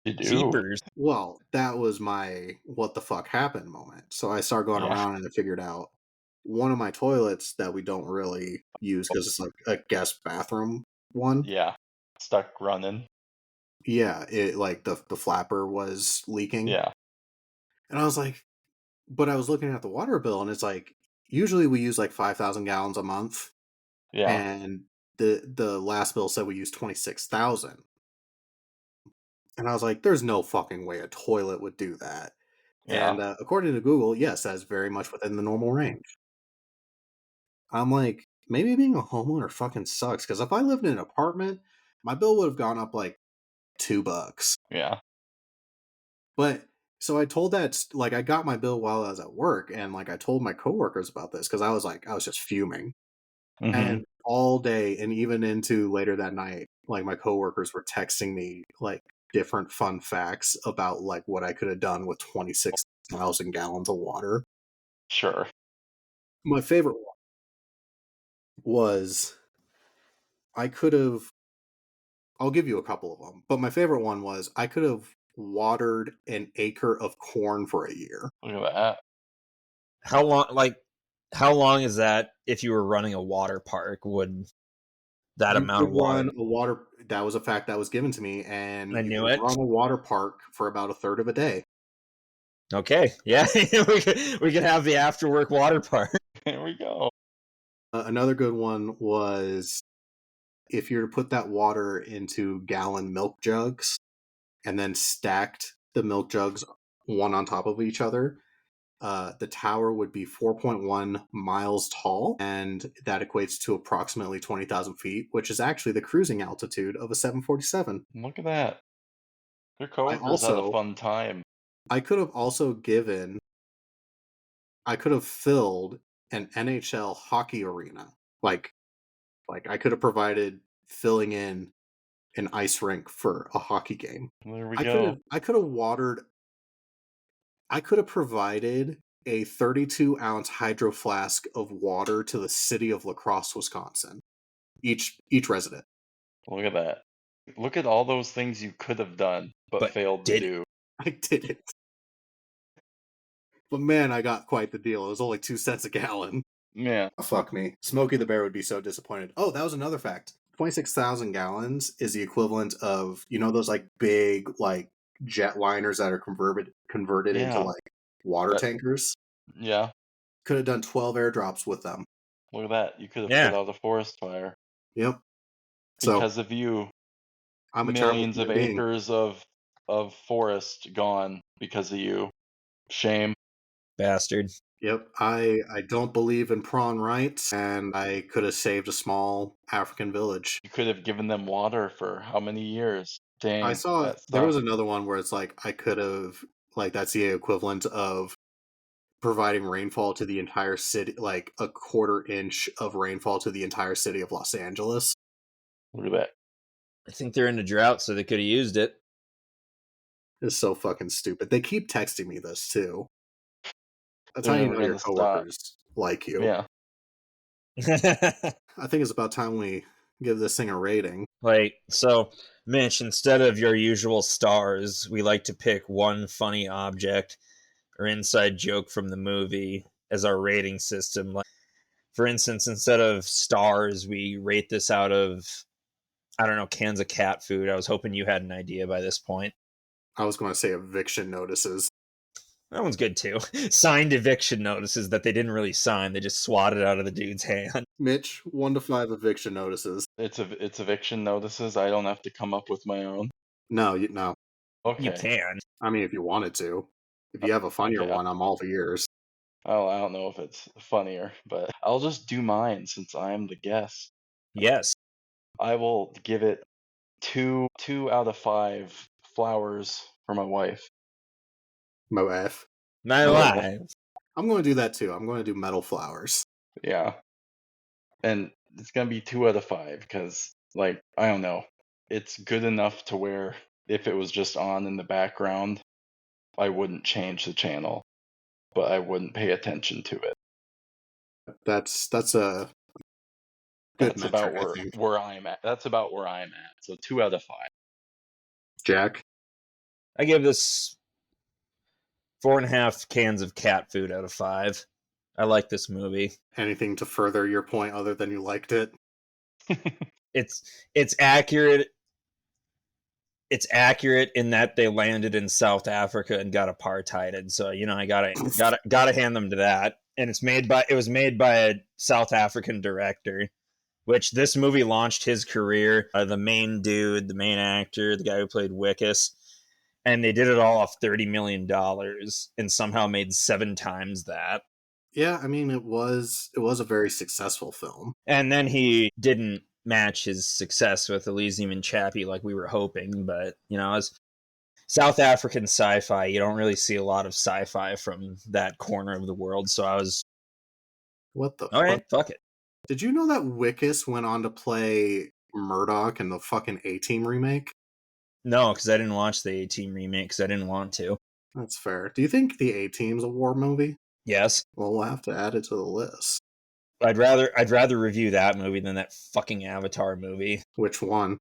You do. Cheapers. Well, that was my what the fuck happened moment. So I started going Yeah. around and I figured out one of my toilets that we don't really use because it's like a guest bathroom one. Yeah. Stuck running. Yeah, it like the flapper was leaking. Yeah. And I was like, but I was looking at the water bill and it's like usually we use like 5,000 gallons a month. Yeah. And the last bill said we use 26,000. And I was like, there's no fucking way a toilet would do that. Yeah. And according to Google, yes, that's very much within the normal range. I'm like, maybe being a homeowner fucking sucks because if I lived in an apartment, my bill would have gone up like $2. Yeah. But so I told that, like, I got my bill while I was at work, and like I told my coworkers about this because I was just fuming. Mm-hmm. And all day and even into later that night, like my coworkers were texting me like different fun facts about like what I could have done with 26,000 gallons of water. Sure. My favorite one was I could have, I'll give you a couple of them, but my favorite one was I could have watered an acre of corn for a year. Look at that. How long is that if you were running a water park? Would that You amount could of water? run a water, that was a fact that was given to me, and I you knew could it. run a water park for about a third of a day. Okay, yeah, we could have the after work water park. There we go. Another good one was if you're to put that water into gallon milk jugs and then stacked the milk jugs one on top of each other, the tower would be 4.1 miles tall, and that equates to approximately 20,000 feet, which is actually the cruising altitude of a 747. Look at that. Your I coworkers had a also, fun time. I could have also given, I could have filled an NHL hockey arena. Like I could have provided filling in an ice rink for a hockey game. There we go. I could have watered, I could have provided a 32-ounce hydro flask of water to the city of La Crosse, Wisconsin. Each resident. Look at that. Look at all those things you could have done but failed to did do. I did it. But man, I got quite the deal. It was only 2 cents a gallon. Yeah. Oh, fuck me. Smokey the Bear would be so disappointed. Oh, that was another fact. 26,000 gallons is the equivalent of, you know, those like big like jetliners that are converted into Yeah. like water tankers. Yeah. Could have done 12 airdrops with them. Look at that. You could have Yeah. put out a forest fire. Yep. So Because of you, I'm a terrible millions of human being. acres of forest gone because of you. Shame. Bastard. Yep. I don't believe in prawn rights, and I could have saved a small African village. You could have given them water for how many years? Dang, I saw that there was sucks. another one where it's like I could have, like, that's the equivalent of providing rainfall to the entire city, like a quarter inch of rainfall to the entire city of Los Angeles. Look at that. I think they're in a drought, so they could have used it. It's so fucking stupid. They keep texting me this too. That's They're how you never know your gonna stop. coworkers like you. Yeah. I think it's about time we give this thing a rating. Like, so, Mitch, instead of your usual stars, we like to pick one funny object or inside joke from the movie as our rating system. Like, for instance, instead of stars, we rate this out of, I don't know, cans of cat food. I was hoping you had an idea by this point. I was going to say eviction notices. That one's good too. Signed eviction notices that they didn't really sign. They just swatted out of the dude's hand. Mitch, 1 to 5 eviction notices. It's eviction notices. I don't have to come up with my own. No, no. You Okay. can. I mean, if you wanted to. If you have a funnier Okay. one, I'm all ears. Oh, I don't know if it's funnier, but I'll just do mine since I'm the guest. Yes. I will give it two out of 5 flowers for my wife. Moef. My Okay. life. I'm going to do that too. I'm going to do metal flowers. Yeah. And it's gonna be 2 out of 5 because, like, I don't know, it's good enough to where if it was just on in the background, I wouldn't change the channel, but I wouldn't pay attention to it. That's a good That's metric, about I think. where I'm at. That's about where I'm at. So 2 out of 5. Jack? I give this 4.5 cans of cat food out of 5. I like this movie. Anything to further your point other than you liked it? It's accurate. It's accurate in that they landed in South Africa and got apartheided. So I gotta hand them to that. And it was made by a South African director, which this movie launched his career. The main dude, the main actor, the guy who played Wickus, and they did it all off $30 million and somehow made 7 times that. Yeah, I mean, it was a very successful film. And then he didn't match his success with Elysium and Chappie like we were hoping, but as South African sci-fi, you don't really see a lot of sci-fi from that corner of the world. So I was, What the all fuck? right, fuck it. Did you know that Wickus went on to play Murdoch in the fucking A-Team remake? No, because I didn't watch the A-Team remake because I didn't want to. That's fair. Do you think the A-Team's a war movie? Yes, Well, we'll have to add it to the list. I'd rather review that movie than that fucking Avatar movie. Which one?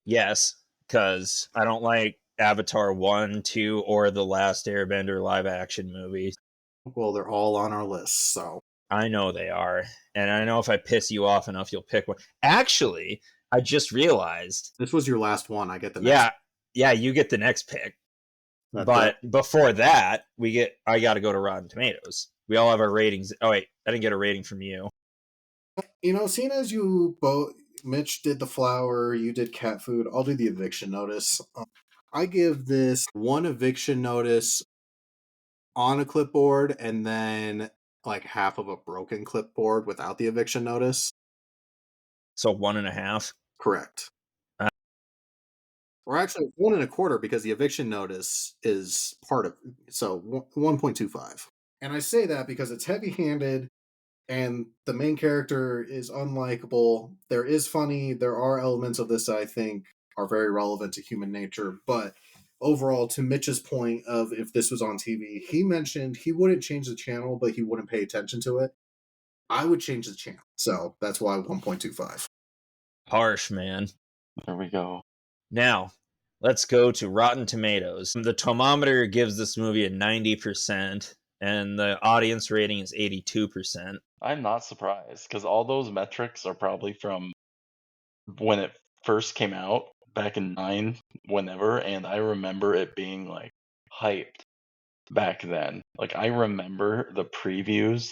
Yes, because I don't like Avatar 1, 2, or the Last Airbender live action movie. Well, they're all on our list, so. I know they are. And I know if I piss you off enough, you'll pick one. Actually, I just realized. This was your last one. I get the next. Yeah, you get the next pick. That's But it. before that, I got to go to Rotten Tomatoes. We all have our ratings. Oh, wait, I didn't get a rating from you. Seeing as you both, Mitch did the flower, you did cat food, I'll do the eviction notice. I give this 1 eviction notice on a clipboard and then like half of a broken clipboard without the eviction notice. So 1.5. Correct. Or actually, 1.25 because the eviction notice is part of. So 1.25. And I say that because it's heavy-handed and the main character is unlikable. There is funny. There are elements of this I think are very relevant to human nature. But overall, to Mitch's point of if this was on TV, he mentioned he wouldn't change the channel, but he wouldn't pay attention to it. I would change the channel. So that's why 1.25. Harsh, man. There we go. Now, let's go to Rotten Tomatoes. The Tomometer gives this movie a 90%, and the audience rating is 82%. I'm not surprised because all those metrics are probably from when it first came out back in 9, whenever, and I remember it being like hyped back then. Like, I remember the previews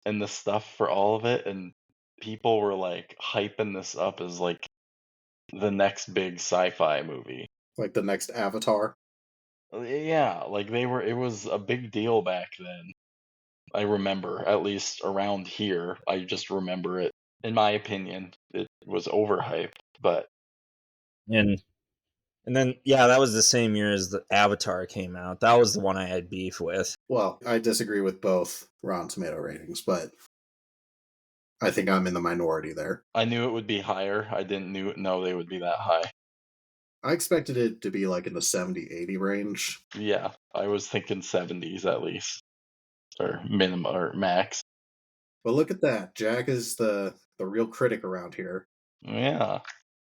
and the stuff for all of it, and people were like hyping this up as like the next big sci-fi movie. Like the next Avatar. Yeah, like it was a big deal back then. I remember, at least around here, I just remember it. In my opinion, it was overhyped, but And then, yeah, that was the same year as the Avatar came out. That was the one I had beef with. Well, I disagree with both Rotten Tomato ratings, but I think I'm in the minority there. I knew it would be higher. I didn't know they would be that high. I expected it to be like in the 70-80 range. Yeah, I was thinking 70s at least, or minimum or max. But look at that. Jack is the real critic around here. Yeah,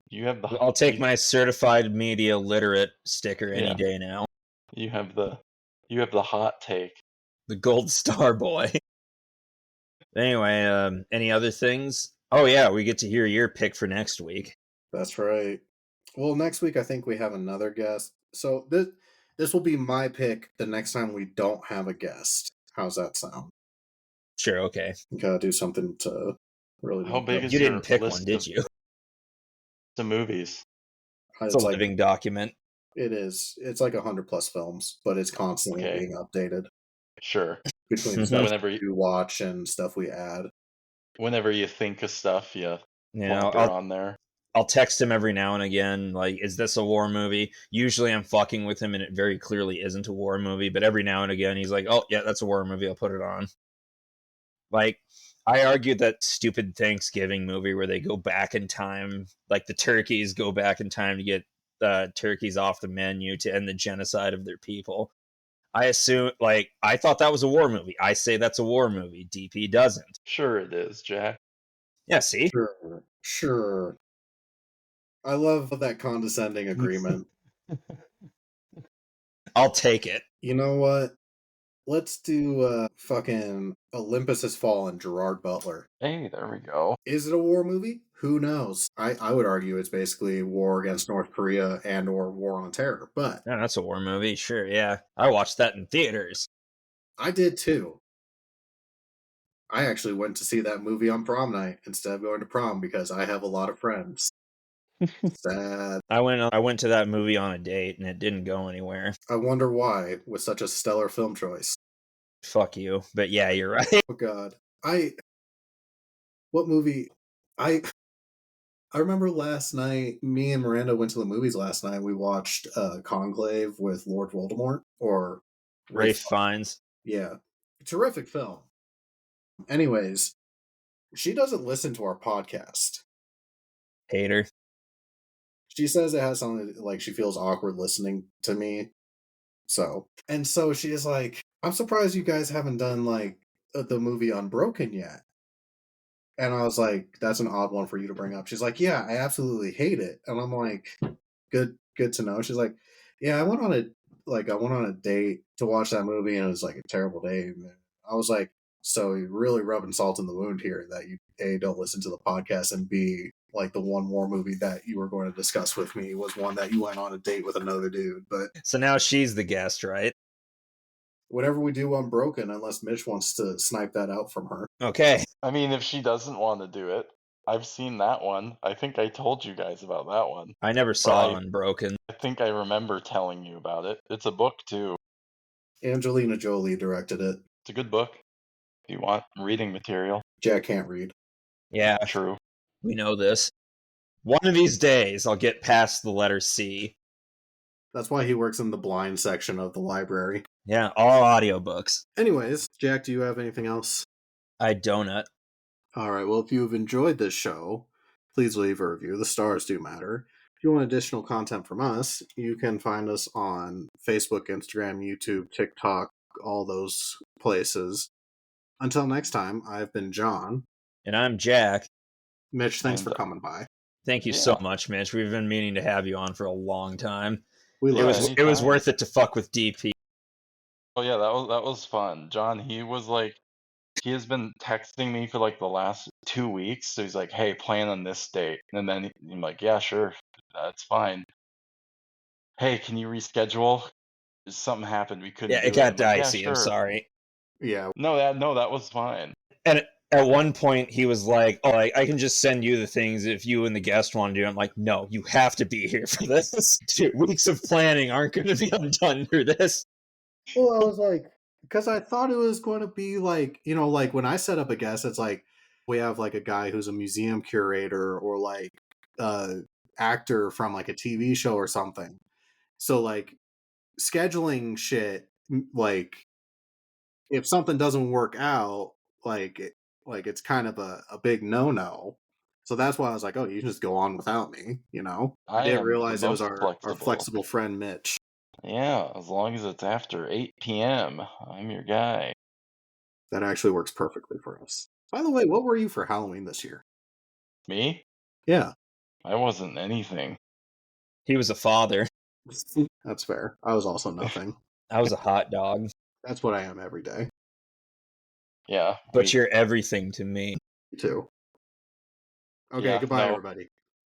you have the. I'll take my certified media literate sticker any day now. You have the hot take. The gold star boy. Anyway, any other things? Oh yeah, we get to hear your pick for next week. That's right. Well, next week I think we have another guest. So This will be my pick the next time we don't have a guest. How's that sound? Sure, okay. Gotta do something to really How make big up. is You didn't your pick one, list did of you? the movies? It's a It's like living document. it is. It's like 100+ films, but it's constantly Okay. being updated Sure. between stuff Whenever we watch and stuff we add. whenever you think of stuff, you Yeah, plonk her on there. I'll text him every now and again, like, is this a war movie? Usually I'm fucking with him and it very clearly isn't a war movie, but every now and again he's like, oh, yeah, that's a war movie, I'll put it on. Like, I argued that stupid Thanksgiving movie where they go back in time, like the turkeys go back in time to get turkeys off the menu to end the genocide of their people. I thought that was a war movie. I say that's a war movie. DP doesn't. Sure it is, Jack. Yeah, see? Sure. I love that condescending agreement. I'll take it. You know what? Let's do fucking Olympus Has Fallen, Gerard Butler. Hey, there we go. Is it a war movie? Who knows? I would argue it's basically war against North Korea and or war on terror, but Yeah, that's a war movie, sure, yeah. I watched that in theaters. I did too. I actually went to see that movie on prom night instead of going to prom because I have a lot of friends. Sad. I went to that movie on a date and it didn't go anywhere. I wonder why, with such a stellar film choice. Fuck you. But yeah, you're right. Oh god. What movie? I remember last night, me and Miranda went to the movies last night. We watched Conclave with Lord Voldemort, or Rafe Fiennes. Yeah. Terrific film. Anyways, she doesn't listen to our podcast. Hater. She says it has something like she feels awkward listening to me. So she is like, I'm surprised you guys haven't done like the movie Unbroken yet. And I was like, that's an odd one for you to bring up. She's like, yeah, I absolutely hate it. And I'm like, good to know. She's like, yeah, I went on a date to watch that movie and it was like a terrible date. And I was like, so you're really rubbing salt in the wound here that you A, don't listen to the podcast, and B, like the one war movie that you were going to discuss with me was one that you went on a date with another dude. But so now she's the guest, right? whenever we do Unbroken, unless Mitch wants to snipe that out from her. Okay. I mean, if she doesn't want to do it, I've seen that one. I think I told you guys about that one. I never saw Unbroken. I think I remember telling you about it. It's a book, too. Angelina Jolie directed it. It's a good book. If you want reading material. Jack can't read. Yeah. True. We know this. One of these days, I'll get past the letter C. That's why he works in the blind section of the library. Yeah, all audiobooks. Anyways, Jack, do you have anything else? I donut. All right, well, if you've enjoyed this show, please leave a review. The stars do matter. If you want additional content from us, you can find us on Facebook, Instagram, YouTube, TikTok, all those places. Until next time, I've been John. And I'm Jack. Mitch, thanks for coming by. Thank you so much, Mitch. We've been meaning to have you on for a long time. It was worth it to fuck with DP. Oh yeah, that was fun. John, he has been texting me for like the last 2 weeks. So he's like, "Hey, plan on this date," and then I'm like, "Yeah, sure, that's fine." Hey, can you reschedule? Something happened. We couldn't. Yeah, it got dicey. I'm sorry. Yeah. No, that was fine. And at one point, he was like, "Oh, I can just send you the things if you and the guest want to do it." I'm like, "No, you have to be here for this. 2 weeks of planning aren't going to be undone for this." Well, I was like, because I thought it was going to be like, like when I set up a guest, it's like we have like a guy who's a museum curator or like actor from like a TV show or something. So like scheduling shit, like if something doesn't work out, it's kind of a big no. So that's why I was like, oh, you can just go on without me, I didn't realize it was our flexible friend Mitch. Yeah, as long as it's after 8 p.m., I'm your guy. That actually works perfectly for us. By the way, what were you for Halloween this year? Me? Yeah. I wasn't anything. He was a father. That's fair. I was also nothing. I was a hot dog. That's what I am every day. Yeah. But you're everything to me. Me too. Okay, goodbye, everybody.